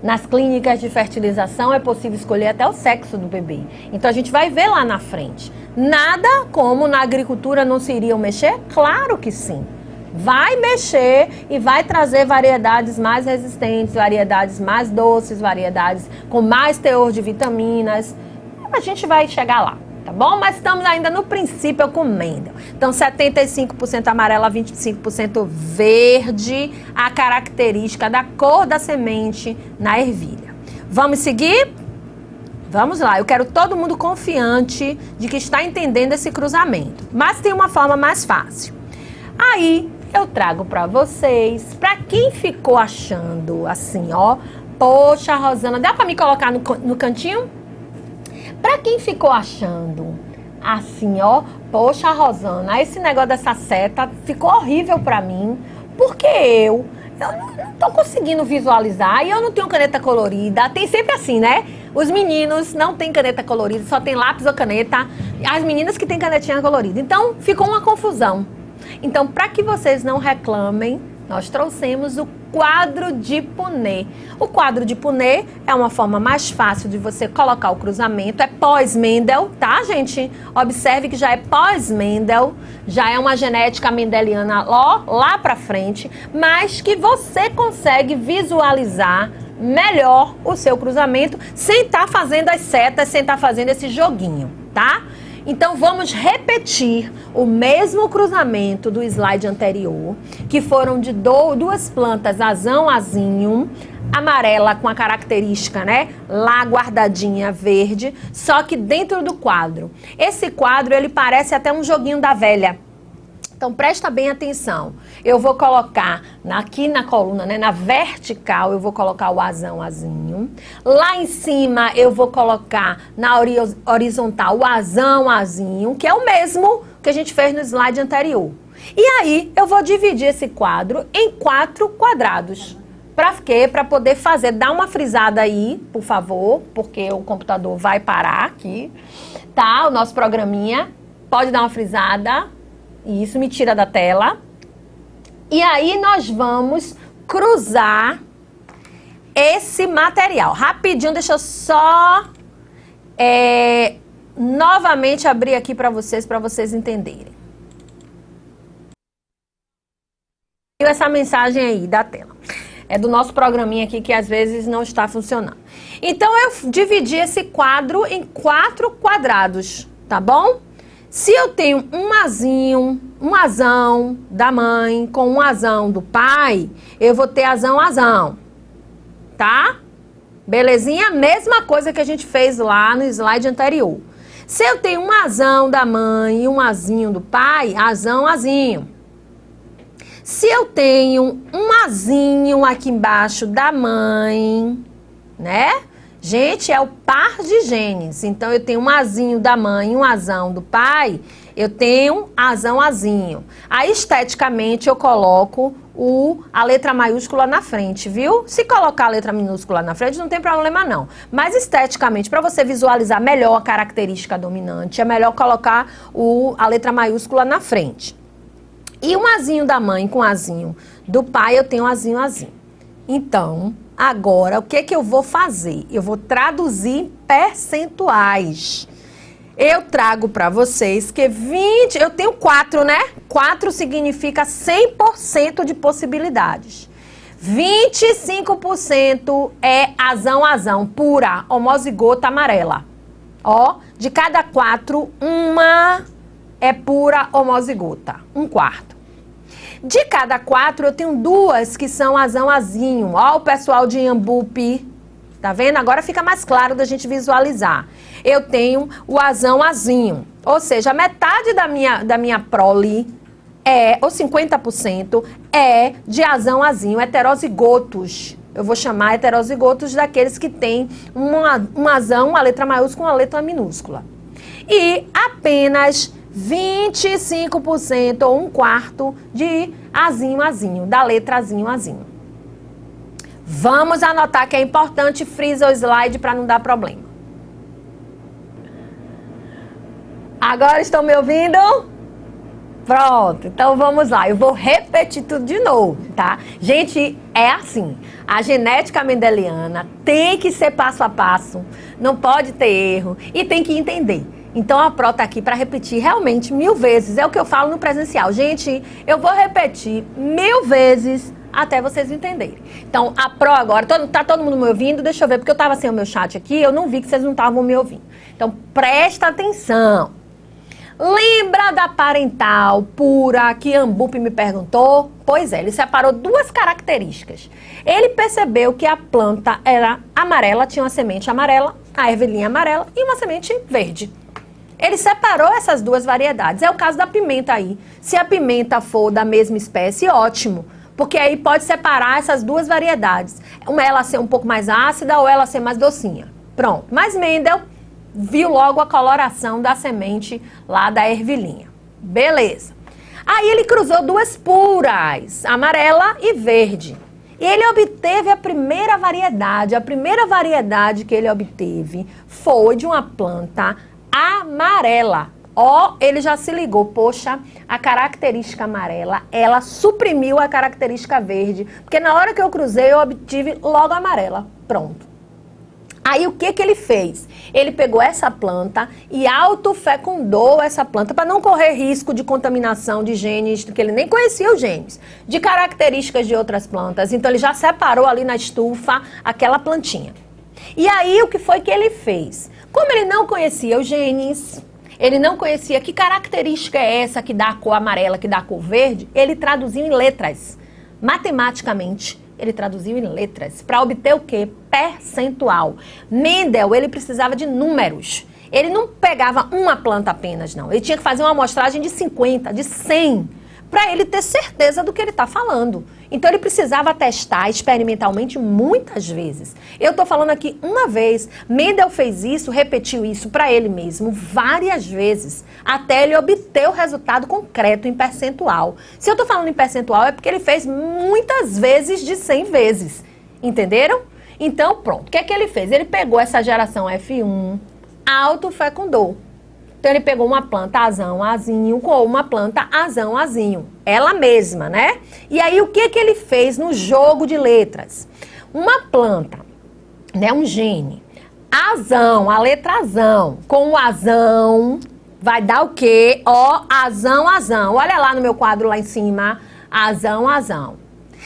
Nas clínicas de fertilização é possível escolher até o sexo do bebê. Então a gente vai ver lá na frente. Nada como na agricultura não se iriam mexer? Claro que sim. Vai mexer e vai trazer variedades mais resistentes, variedades mais doces, variedades com mais teor de vitaminas. A gente vai chegar lá, tá bom? Mas estamos ainda no princípio com Mendel. Então, 75% amarela, 25% verde, a característica da cor da semente na ervilha. Vamos seguir? Vamos lá, eu quero todo mundo confiante de que está entendendo esse cruzamento. Mas tem uma forma mais fácil. Aí, eu trago para vocês, para quem ficou achando assim, ó, poxa, Rosana, dá para me colocar no cantinho? Para quem ficou achando assim, ó, poxa, Rosana, esse negócio dessa seta ficou horrível para mim, porque eu não tô conseguindo visualizar e eu não tenho caneta colorida. Tem sempre assim, né? Os meninos não têm caneta colorida, só tem lápis ou caneta. As meninas que têm canetinha colorida. Então, ficou uma confusão. Então, para que vocês não reclamem, nós trouxemos o quadro de Punnett. O quadro de Punnett é uma forma mais fácil de você colocar o cruzamento. É pós-Mendel, tá, gente? Observe que já é pós-Mendel, já é uma genética mendeliana lá pra frente, mas que você consegue visualizar melhor o seu cruzamento sem estar fazendo as setas, sem estar fazendo esse joguinho, tá? Então, vamos repetir o mesmo cruzamento do slide anterior, que foram de duas plantas azinho, amarela com a característica, né, lá guardadinha verde, só que dentro do quadro. Esse quadro, ele parece até um joguinho da velha. Então, presta bem atenção. Eu vou colocar aqui na coluna, né, na vertical, eu vou colocar o azinho. Lá em cima, eu vou colocar na horizontal o azinho, que é o mesmo que a gente fez no slide anterior. E aí, eu vou dividir esse quadro em 4 quadrados. Para quê? Para poder fazer, dá uma frisada aí, por favor, porque o computador vai parar aqui, tá? O nosso programinha. Pode dar uma frisada. Isso, me tira da tela. E aí nós vamos cruzar esse material. Rapidinho, deixa eu só novamente abrir aqui para vocês entenderem. Essa mensagem aí da tela. É do nosso programinha aqui que às vezes não está funcionando. Então eu dividi esse quadro em 4 quadrados, tá bom? Se eu tenho um azão da mãe com um azão do pai, eu vou ter azão, tá? Belezinha? Mesma coisa que a gente fez lá no slide anterior. Se eu tenho um azão da mãe e um azinho do pai, azinho. Se eu tenho um azinho aqui embaixo da mãe, né? Gente, é o par de genes. Então, eu tenho um azinho da mãe e um azão do pai, eu tenho azinho. Aí, esteticamente, eu coloco a letra maiúscula na frente, viu? Se colocar a letra minúscula na frente, não tem problema não. Mas, esteticamente, para você visualizar melhor a característica dominante, é melhor colocar a letra maiúscula na frente. E um azinho da mãe com azinho do pai, eu tenho azinho. Então, agora, o que eu vou fazer? Eu vou traduzir em percentuais. Eu trago para vocês que eu tenho 4, né? 4 significa 100% de possibilidades. 25% é azão, pura, homozigota amarela. Ó, de cada 4, uma é pura homozigota, 1/4. De cada 4, eu tenho 2 que são azinho. Ó, o pessoal de Iambupe, tá vendo? Agora fica mais claro da gente visualizar. Eu tenho o azinho, ou seja, metade da minha prole ou 50% é de azinho, heterozigotos. Eu vou chamar heterozigotos daqueles que têm um azão, uma letra maiúscula, uma letra minúscula. E apenas 25% ou 1/4 de azinho, da letra azinho. Vamos anotar que é importante, frisa o slide para não dar problema. Agora estão me ouvindo? Pronto, então vamos lá. Eu vou repetir tudo de novo, tá? Gente, é assim, a genética mendeliana tem que ser passo a passo, não pode ter erro e tem que entender. Então, a Pro tá aqui para repetir realmente 1000 vezes. É o que eu falo no presencial. Gente, eu vou repetir 1000 vezes até vocês entenderem. Então, a Pro agora, tá todo mundo me ouvindo? Deixa eu ver, porque eu tava sem o meu chat aqui, eu não vi que vocês não estavam me ouvindo. Então, presta atenção. Lembra da parental pura que Iambupe me perguntou? Pois é, ele separou 2 características. Ele percebeu que a planta era amarela, tinha uma semente amarela, a ervilhinha amarela e uma semente verde. Ele separou essas 2 variedades. É o caso da pimenta aí. Se a pimenta for da mesma espécie, ótimo. Porque aí pode separar essas 2 variedades. Ela ser um pouco mais ácida ou ela ser mais docinha. Pronto. Mas Mendel viu logo a coloração da semente lá da ervilhinha. Beleza. Aí ele cruzou 2 puras, amarela e verde. E ele obteve a primeira variedade. A primeira variedade que ele obteve foi de uma planta amarela. Ó, ele já se ligou, poxa, a característica amarela, ela suprimiu a característica verde, porque na hora que eu cruzei, eu obtive logo a amarela. Pronto. Aí o que ele fez? Ele pegou essa planta e autofecundou essa planta para não correr risco de contaminação de genes, que ele nem conhecia os genes, de características de outras plantas. Então ele já separou ali na estufa aquela plantinha. E aí o que foi que ele fez? Como ele não conhecia os genes, ele não conhecia que característica é essa que dá a cor amarela, que dá a cor verde, ele traduziu em letras. Matematicamente, ele traduziu em letras para obter o quê? Percentual. Mendel, ele precisava de números. Ele não pegava uma planta apenas, não. Ele tinha que fazer uma amostragem de 50, de 100, para ele ter certeza do que ele está falando. Então, ele precisava testar experimentalmente muitas vezes. Eu estou falando aqui uma vez. Mendel fez isso, repetiu isso para ele mesmo várias vezes, até ele obter o resultado concreto em percentual. Se eu estou falando em percentual, é porque ele fez muitas vezes de 100 vezes. Entenderam? Então, pronto. O que é que ele fez? Ele pegou essa geração F1, autofecundou. Então ele pegou uma planta azão, azinho, com uma planta azão, azinho. Ela mesma, né? E aí o que ele fez no jogo de letras? Uma planta, né, um gene, azão, a letra azão, com o azão, vai dar o quê? Ó, azão, azão. Olha lá no meu quadro lá em cima, azão, azão.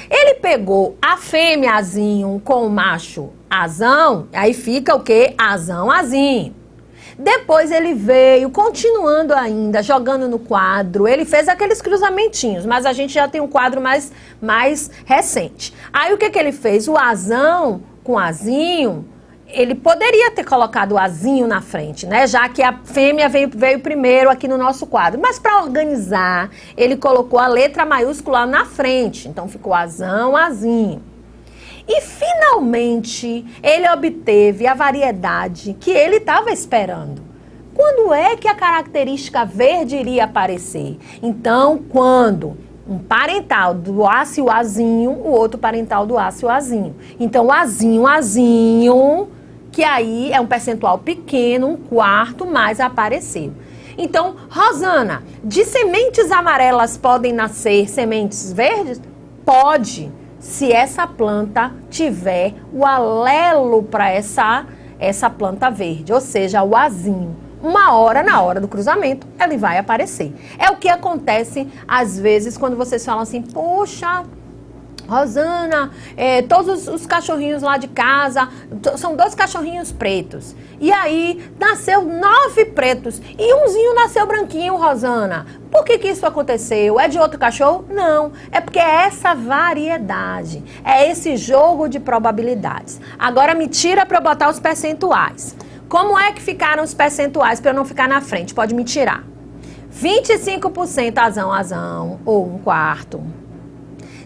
Ele pegou a fêmea azinho com o macho azão, aí fica o quê? Azão, azinho. Depois ele veio, continuando ainda, jogando no quadro, ele fez aqueles cruzamentinhos, mas a gente já tem um quadro mais recente. Aí o que ele fez? O azão com azinho, ele poderia ter colocado o azinho na frente, né? Já que a fêmea veio primeiro aqui no nosso quadro. Mas para organizar, ele colocou a letra maiúscula na frente. Então ficou azão, azinho. E finalmente ele obteve a variedade que ele estava esperando. Quando é que a característica verde iria aparecer? Então, quando um parental do ácio azinho, o outro parental do ácio azinho. Então, o azinho, azinho, que aí é um percentual pequeno, um quarto, mais apareceu. Então, Rosana, de sementes amarelas podem nascer sementes verdes? Pode, se essa planta tiver o alelo para essa planta verde, ou seja, o azinho. Uma hora, na hora do cruzamento, ele vai aparecer. É o que acontece, às vezes, quando vocês falam assim, poxa, Rosana, todos os cachorrinhos lá de casa, são 2 cachorrinhos pretos. E aí, nasceu 9 pretos e umzinho nasceu branquinho, Rosana. Por que isso aconteceu? É de outro cachorro? Não, é porque é essa variedade, é esse jogo de probabilidades. Agora me tira para eu botar os percentuais. Como é que ficaram os percentuais para eu não ficar na frente? Pode me tirar. 25% azão, azão, ou um quarto.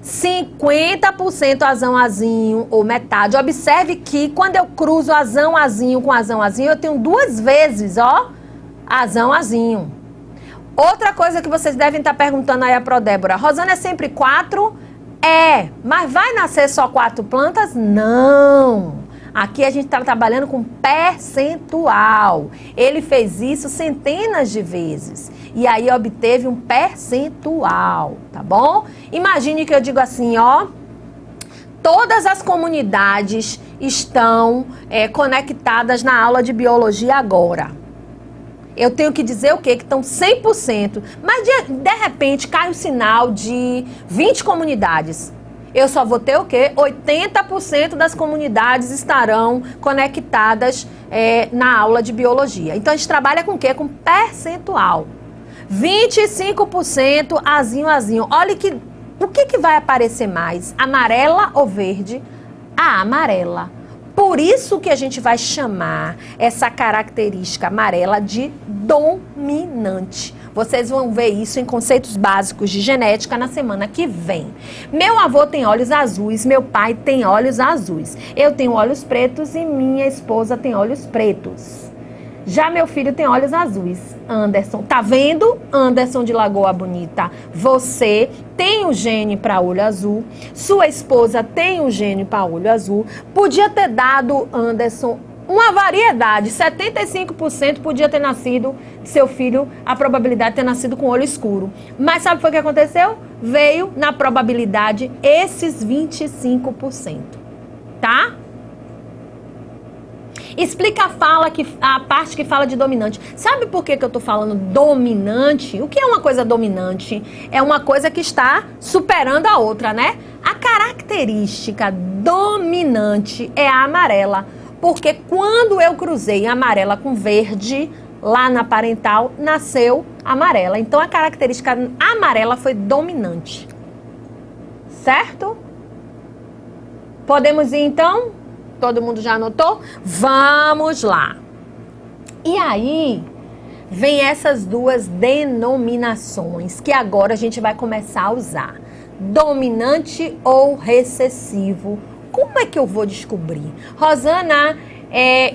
50% azão, azinho, ou metade. Observe que quando eu cruzo azão, azinho com azão, azinho, eu tenho 2 vezes, ó, azão, azinho. Outra coisa que vocês devem estar perguntando aí a Débora, Rosana, é sempre 4? É, mas vai nascer só 4 plantas? Não. Aqui a gente está trabalhando com percentual. Ele fez isso centenas de vezes. E aí obteve um percentual, tá bom? Imagine que eu digo assim, ó. Todas as comunidades estão conectadas na aula de biologia agora. Eu tenho que dizer o quê? Que estão 100%. Mas de repente cai o sinal de 20 comunidades. Eu só vou ter o quê? 80% das comunidades estarão conectadas na aula de biologia. Então, a gente trabalha com o quê? Com percentual. 25% azinho, azinho. Olha o que vai aparecer mais? Amarela ou verde? A amarela. Por isso que a gente vai chamar essa característica amarela de dominante. Vocês vão ver isso em conceitos básicos de genética na semana que vem. Meu avô tem olhos azuis, meu pai tem olhos azuis. Eu tenho olhos pretos e minha esposa tem olhos pretos. Já meu filho tem olhos azuis. Anderson, tá vendo? Anderson de Lagoa Bonita. Você tem o gene para olho azul. Sua esposa tem o gene para olho azul. Podia ter dado, Anderson, uma variedade. 75% podia ter nascido, seu filho, a probabilidade de ter nascido com olho escuro. Mas sabe o que aconteceu? Veio na probabilidade esses 25%. Tá? Explica a parte que fala de dominante. Sabe por que eu estou falando dominante? O que é uma coisa dominante? É uma coisa que está superando a outra, né? A característica dominante é a amarela. Porque quando eu cruzei amarela com verde, lá na parental, nasceu amarela. Então, a característica amarela foi dominante. Certo? Podemos ir, então? Todo mundo já anotou? Vamos lá. E aí, vem essas 2 denominações que agora a gente vai começar a usar. Dominante ou recessivo. Como é que eu vou descobrir? Rosana,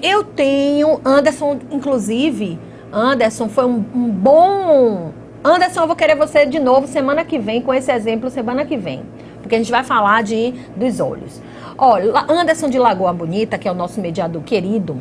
eu tenho... Anderson, inclusive, Anderson foi um bom... Anderson, eu vou querer você de novo semana que vem, com esse exemplo semana que vem. Porque a gente vai falar dos olhos. Olha, Anderson de Lagoa Bonita, que é o nosso mediador querido,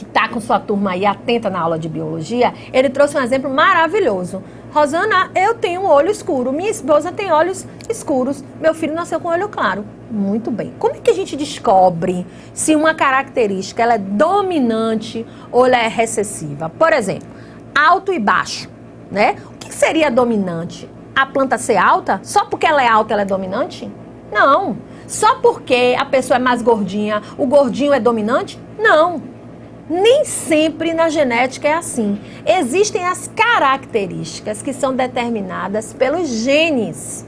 que está com sua turma aí atenta na aula de biologia, ele trouxe um exemplo maravilhoso. Rosana, eu tenho um olho escuro, minha esposa tem olhos escuros, meu filho nasceu com olho claro. Muito bem. Como é que a gente descobre se uma característica ela é dominante ou ela é recessiva? Por exemplo, alto e baixo, né? O que seria dominante? A planta ser alta? Só porque ela é alta ela é dominante? Não. Só porque a pessoa é mais gordinha, o gordinho é dominante? Não. Nem sempre na genética é assim. Existem as características que são determinadas pelos genes,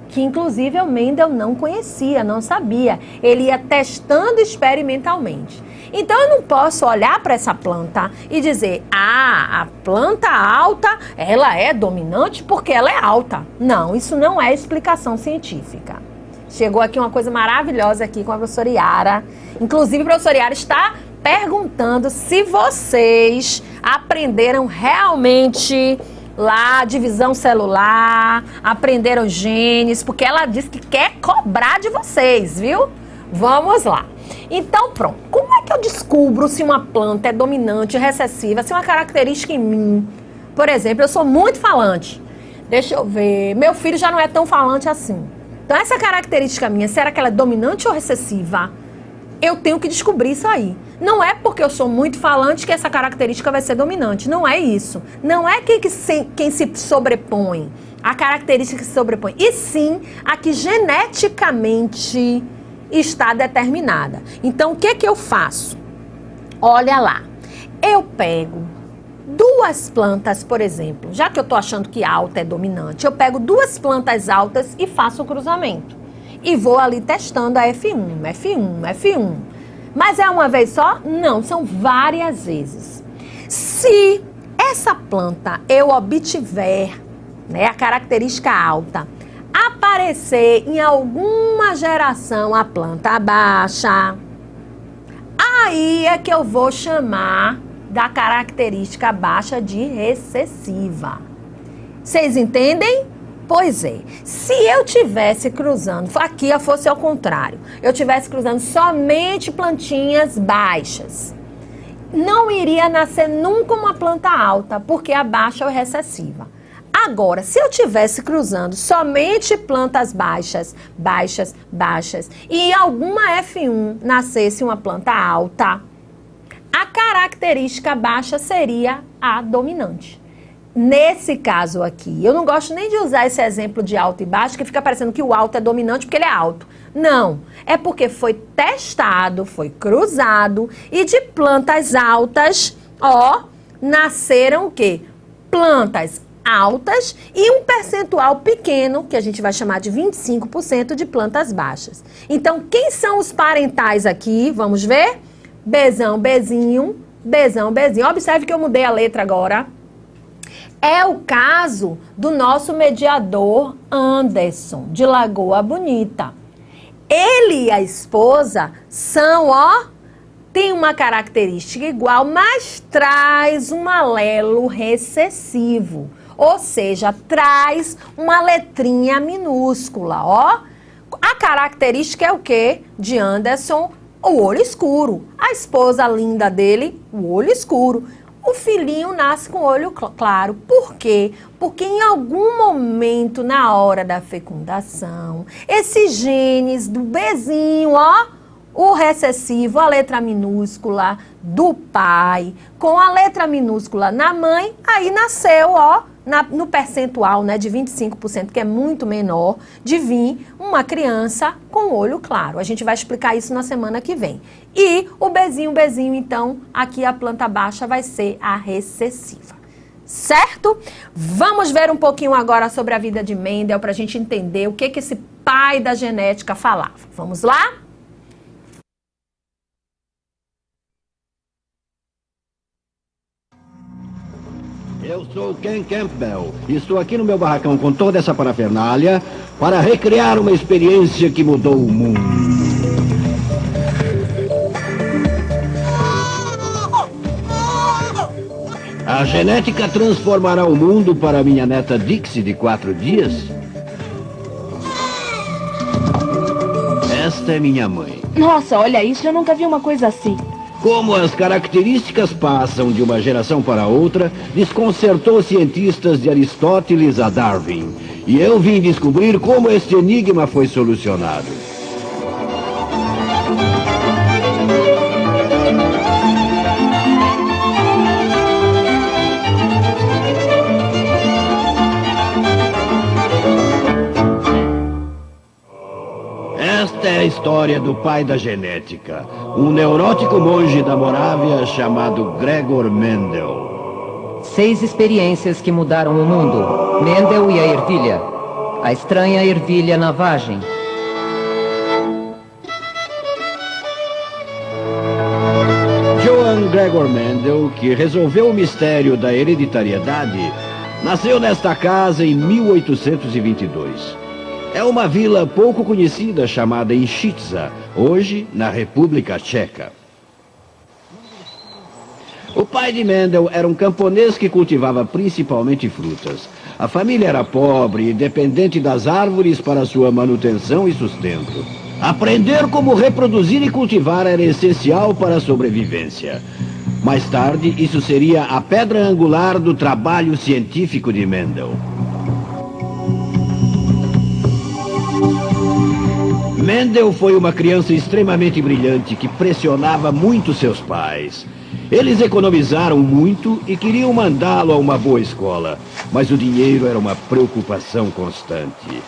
que inclusive o Mendel não conhecia, não sabia. Ele ia testando experimentalmente. Então eu não posso olhar para essa planta e dizer, a planta alta, ela é dominante porque ela é alta. Não, isso não é explicação científica. Chegou aqui uma coisa maravilhosa aqui com a professora Yara. Inclusive, a professora Yara está perguntando se vocês aprenderam realmente lá divisão celular, aprenderam genes, porque ela disse que quer cobrar de vocês, viu? Vamos lá. Então, pronto. Como é que eu descubro se uma planta é dominante, recessiva, se uma característica em mim? Por exemplo, eu sou muito falante. Deixa eu ver. Meu filho já não é tão falante assim. Então, essa característica minha, será que ela é dominante ou recessiva? Eu tenho que descobrir isso aí. Não é porque eu sou muito falante que essa característica vai ser dominante. Não é isso. Não é quem se sobrepõe, a característica que se sobrepõe. E sim a que geneticamente está determinada. Então, o que eu faço? Olha lá. Eu pego duas plantas, por exemplo. Já que eu estou achando que alta é dominante, eu pego duas plantas altas e faço o cruzamento. E vou ali testando a F1, F1, F1. Mas é uma vez só? Não, são várias vezes. Se essa planta eu obtiver, né, a característica alta, aparecer em alguma geração a planta baixa, aí é que eu vou chamar da característica baixa de recessiva. Vocês entendem? Pois é, se eu tivesse cruzando, aqui fosse ao contrário, eu tivesse cruzando somente plantinhas baixas, não iria nascer nunca uma planta alta, porque a baixa é recessiva. Agora, se eu tivesse cruzando somente plantas baixas, baixas, baixas, e em alguma F1 nascesse uma planta alta, a característica baixa seria a dominante. Nesse caso aqui, eu não gosto nem de usar esse exemplo de alto e baixo, que fica parecendo que o alto é dominante porque ele é alto. Não, é porque foi testado, foi cruzado, e de plantas altas, nasceram o quê? Plantas altas e um percentual pequeno, que a gente vai chamar de 25% de plantas baixas. Então, quem são os parentais aqui? Vamos ver? Bzão, Bzinho, Bzão, Bzinho. Observe que eu mudei a letra agora. É o caso do nosso mediador Anderson, de Lagoa Bonita. Ele e a esposa são, tem uma característica igual, mas traz um alelo recessivo. Ou seja, traz uma letrinha minúscula, A característica é o quê? De Anderson, o olho escuro. A esposa linda dele, o olho escuro. O filhinho nasce com o olho claro. Por quê? Porque em algum momento, na hora da fecundação, esses genes do Bzinho, o recessivo, a letra minúscula do pai, com a letra minúscula na mãe, aí nasceu, no percentual, né, de 25%, que é muito menor, de vir uma criança com olho claro. A gente vai explicar isso na semana que vem. E o Bzinho, então, aqui a planta baixa vai ser a recessiva. Certo? Vamos ver um pouquinho agora sobre a vida de Mendel, para a gente entender o que esse pai da genética falava. Vamos lá? Eu sou Ken Campbell e estou aqui no meu barracão com toda essa parafernália para recriar uma experiência que mudou o mundo. A genética transformará o mundo para minha neta Dixie de 4 dias? Esta é minha mãe. Nossa, olha isso, eu nunca vi uma coisa assim. Como as características passam de uma geração para outra, desconcertou cientistas de Aristóteles a Darwin. E eu vim descobrir como este enigma foi solucionado. Esta é a história do pai da genética, um neurótico monge da Morávia chamado Gregor Mendel. 6 experiências que mudaram o mundo. Mendel e a ervilha. A estranha ervilha na vagem. Johann Gregor Mendel, que resolveu o mistério da hereditariedade, nasceu nesta casa em 1822. É uma vila pouco conhecida chamada Inchitza, hoje na República Tcheca. O pai de Mendel era um camponês que cultivava principalmente frutas. A família era pobre e dependente das árvores para sua manutenção e sustento. Aprender como reproduzir e cultivar era essencial para a sobrevivência. Mais tarde, isso seria a pedra angular do trabalho científico de Mendel. Mendel foi uma criança extremamente brilhante que pressionava muito seus pais. Eles economizaram muito e queriam mandá-lo a uma boa escola, mas o dinheiro era uma preocupação constante.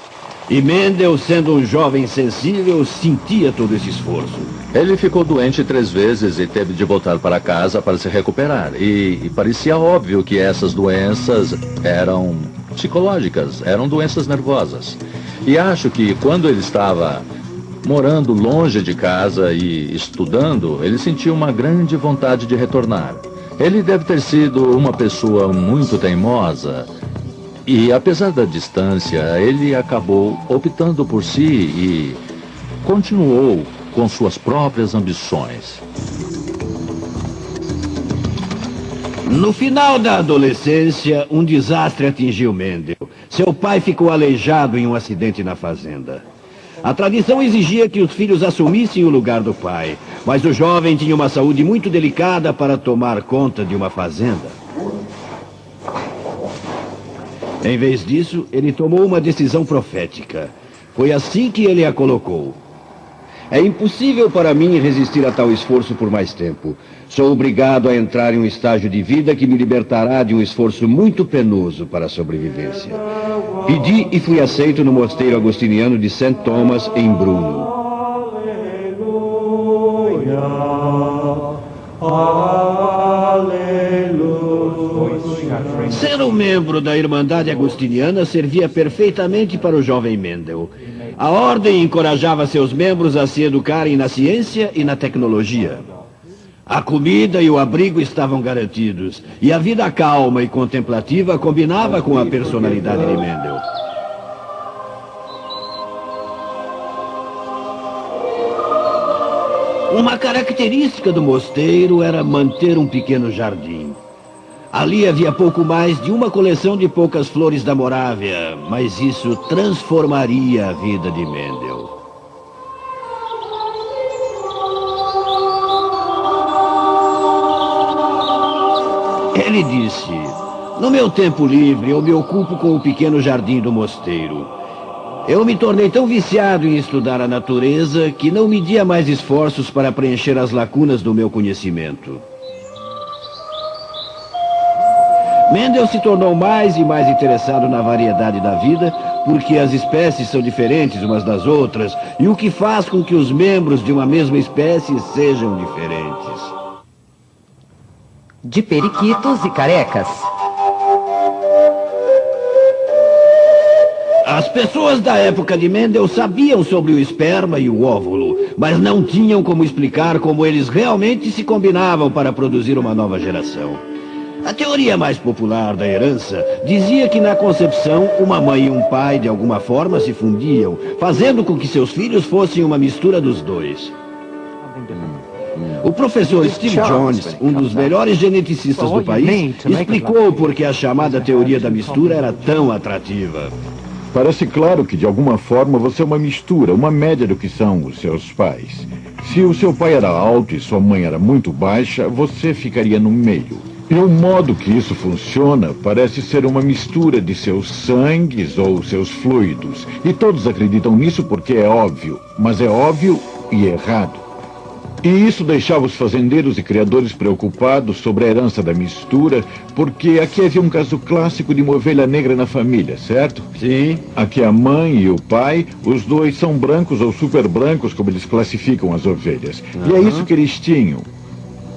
E Mendel, sendo um jovem sensível, sentia todo esse esforço. Ele ficou doente 3 vezes e teve de voltar para casa para se recuperar. E parecia óbvio que essas doenças eram psicológicas, eram doenças nervosas. E acho que quando ele estava morando longe de casa e estudando, ele sentiu uma grande vontade de retornar. Ele deve ter sido uma pessoa muito teimosa e, apesar da distância, ele acabou optando por si e continuou com suas próprias ambições. No final da adolescência, um desastre atingiu Mendel. Seu pai ficou aleijado em um acidente na fazenda. A tradição exigia que os filhos assumissem o lugar do pai, mas o jovem tinha uma saúde muito delicada para tomar conta de uma fazenda. Em vez disso, ele tomou uma decisão profética. Foi assim que ele a colocou. É impossível para mim resistir a tal esforço por mais tempo. Sou obrigado a entrar em um estágio de vida que me libertará de um esforço muito penoso para a sobrevivência. Pedi e fui aceito no mosteiro agostiniano de St. Thomas, em Brno. Ser um membro da Irmandade Agostiniana servia perfeitamente para o jovem Mendel. A ordem encorajava seus membros a se educarem na ciência e na tecnologia. A comida e o abrigo estavam garantidos, e a vida calma e contemplativa combinava com a personalidade de Mendel. Uma característica do mosteiro era manter um pequeno jardim. Ali havia pouco mais de uma coleção de poucas flores da Morávia, mas isso transformaria a vida de Mendel. Ele disse: "No meu tempo livre, eu me ocupo com o pequeno jardim do mosteiro. Eu me tornei tão viciado em estudar a natureza que não media mais esforços para preencher as lacunas do meu conhecimento." Mendel se tornou mais e mais interessado na variedade da vida, porque as espécies são diferentes umas das outras, e o que faz com que os membros de uma mesma espécie sejam diferentes. De periquitos e carecas. As pessoas da época de Mendel sabiam sobre o esperma e o óvulo, mas não tinham como explicar como eles realmente se combinavam para produzir uma nova geração. A teoria mais popular da herança dizia que na concepção, uma mãe e um pai de alguma forma se fundiam, fazendo com que seus filhos fossem uma mistura dos dois. O professor Steve Jones, um dos melhores geneticistas do país, explicou por que a chamada teoria da mistura era tão atrativa. Parece claro que de alguma forma você é uma mistura, uma média do que são os seus pais. Se o seu pai era alto e sua mãe era muito baixa, você ficaria no meio. E o modo que isso funciona parece ser uma mistura de seus sangues ou seus fluidos. E todos acreditam nisso porque é óbvio, mas é óbvio e errado. E isso deixava os fazendeiros e criadores preocupados sobre a herança da mistura, porque aqui havia um caso clássico de uma ovelha negra na família, certo? Sim. Aqui a mãe e o pai, os dois são brancos ou super brancos, como eles classificam as ovelhas. E é isso que eles tinham,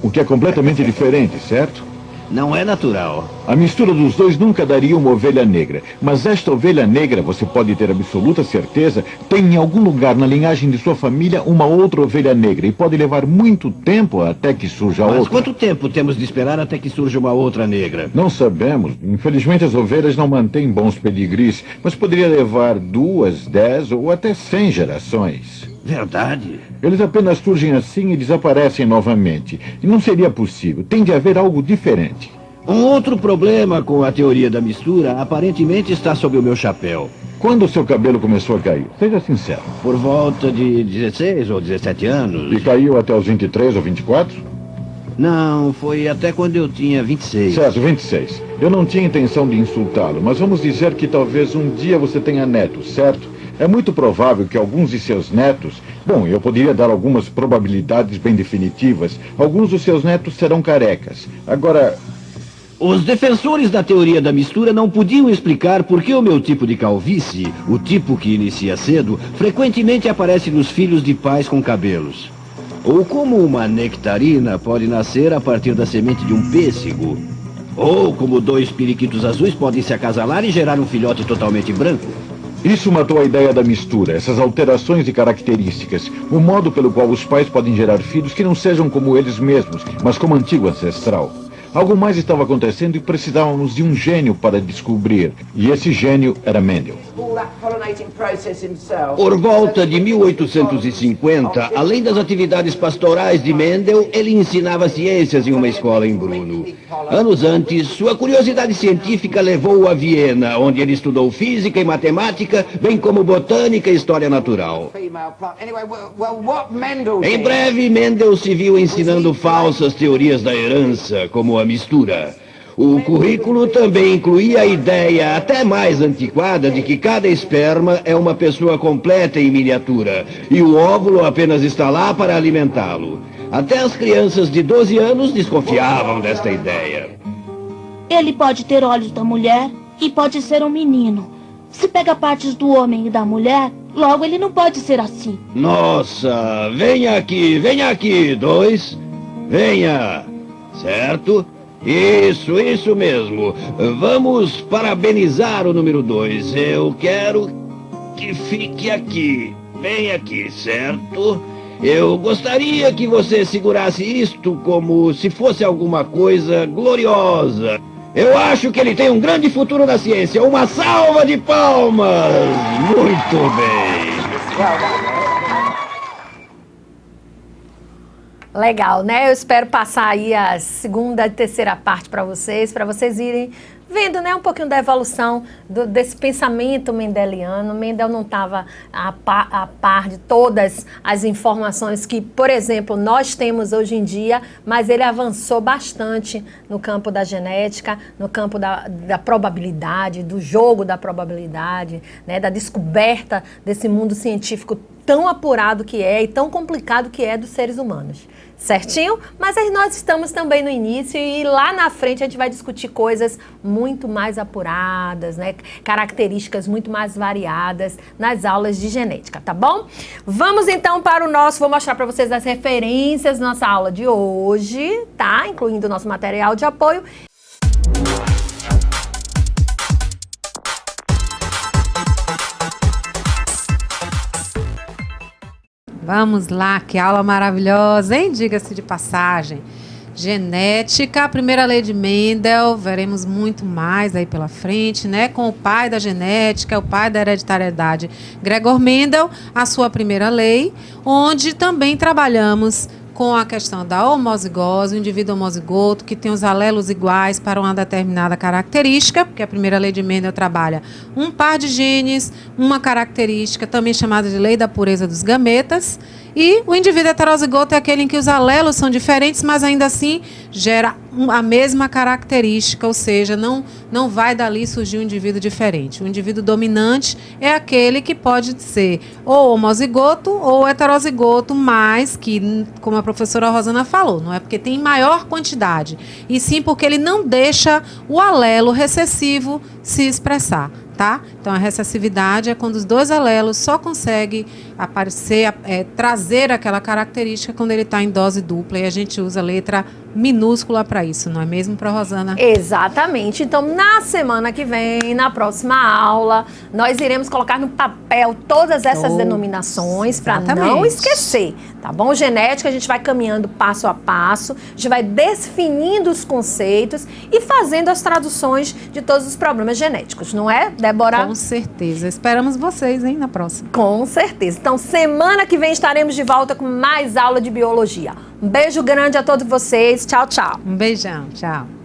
o que é completamente diferente, certo? Não é natural. A mistura dos dois nunca daria uma ovelha negra. Mas esta ovelha negra, você pode ter absoluta certeza, tem em algum lugar na linhagem de sua família uma outra ovelha negra. E pode levar muito tempo até que surja outra. Mas quanto tempo temos de esperar até que surja uma outra negra? Não sabemos. Infelizmente as ovelhas não mantêm bons pedigris. Mas poderia levar 2, 10 ou até 100 gerações. Verdade. Eles apenas surgem assim e desaparecem novamente. E não seria possível. Tem de haver algo diferente. Um outro problema com a teoria da mistura aparentemente está sob o meu chapéu. Quando o seu cabelo começou a cair? Seja sincero. Por volta de 16 ou 17 anos. E caiu até os 23 ou 24? Não, foi até quando eu tinha 26. Certo, 26. Eu não tinha intenção de insultá-lo, mas vamos dizer que talvez um dia você tenha netos, certo? É muito provável que alguns de seus netos... Bom, eu poderia dar algumas probabilidades bem definitivas. Alguns dos seus netos serão carecas. Agora... Os defensores da teoria da mistura não podiam explicar por que o meu tipo de calvície, o tipo que inicia cedo, frequentemente aparece nos filhos de pais com cabelos. Ou como uma nectarina pode nascer a partir da semente de um pêssego. Ou como 2 periquitos azuis podem se acasalar e gerar um filhote totalmente branco. Isso matou a ideia da mistura, essas alterações de características, o modo pelo qual os pais podem gerar filhos que não sejam como eles mesmos, mas como antigo ancestral. Algo mais estava acontecendo e precisávamos de um gênio para descobrir. E esse gênio era Mendel. Por volta de 1850, além das atividades pastorais de Mendel, ele ensinava ciências em uma escola em Brno. Anos antes, sua curiosidade científica levou-o a Viena, onde ele estudou física e matemática, bem como botânica e história natural. Em breve, Mendel se viu ensinando falsas teorias da herança, como a mistura. O currículo também incluía a ideia até mais antiquada de que cada esperma é uma pessoa completa em miniatura e o óvulo apenas está lá para alimentá-lo. Até as crianças de 12 anos desconfiavam desta ideia. Ele pode ter olhos da mulher e pode ser um menino. Se pega partes do homem e da mulher, logo ele não pode ser assim. Nossa, venha aqui, 2. Venha, certo? Isso mesmo. Vamos parabenizar o número 2. Eu quero que fique aqui. Vem aqui, certo? Eu gostaria que você segurasse isto como se fosse alguma coisa gloriosa. Eu acho que ele tem um grande futuro na ciência. Uma salva de palmas! Muito bem. Legal, né? Eu espero passar aí a segunda e terceira parte para vocês irem vendo, né, um pouquinho da evolução desse pensamento mendeliano. Mendel não estava a par de todas as informações que, por exemplo, nós temos hoje em dia, mas ele avançou bastante no campo da genética, no campo da probabilidade, do jogo da probabilidade, né, da descoberta desse mundo científico tão apurado que é e tão complicado que é dos seres humanos. Certinho? Mas nós estamos também no início e lá na frente a gente vai discutir coisas muito mais apuradas, né? Características muito mais variadas nas aulas de genética, tá bom? Vamos então para vou mostrar para vocês as referências da nossa aula de hoje, tá? Incluindo o nosso material de apoio. Vamos lá, que aula maravilhosa, hein? Diga-se de passagem. Genética, a primeira lei de Mendel, veremos muito mais aí pela frente, né? Com o pai da genética, o pai da hereditariedade, Gregor Mendel, a sua primeira lei, onde também trabalhamos com a questão da homozigose, o indivíduo homozigoto que tem os alelos iguais para uma determinada característica, porque a primeira lei de Mendel trabalha um par de genes, uma característica também chamada de lei da pureza dos gametas, E o indivíduo heterozigoto é aquele em que os alelos são diferentes, mas ainda assim gera a mesma característica, ou seja, não vai dali surgir um indivíduo diferente. O indivíduo dominante é aquele que pode ser ou homozigoto ou heterozigoto, mas que, como a professora Rosana falou, não é porque tem maior quantidade, e sim porque ele não deixa o alelo recessivo se expressar. Tá? Então, a recessividade é quando os dois alelos só conseguem aparecer, trazer aquela característica quando ele está em dose dupla, e a gente usa letra minúscula para isso, não é mesmo, para Rosana? Exatamente. Então, na semana que vem, na próxima aula, nós iremos colocar no papel todas essas denominações para não esquecer, tá bom? Genética, a gente vai caminhando passo a passo, a gente vai definindo os conceitos e fazendo as traduções de todos os problemas genéticos, não é, Débora? Com certeza. Esperamos vocês, hein, na próxima. Com certeza. Então, semana que vem estaremos de volta com mais aula de biologia. Um beijo grande a todos vocês. Tchau, tchau. Um beijão. Tchau.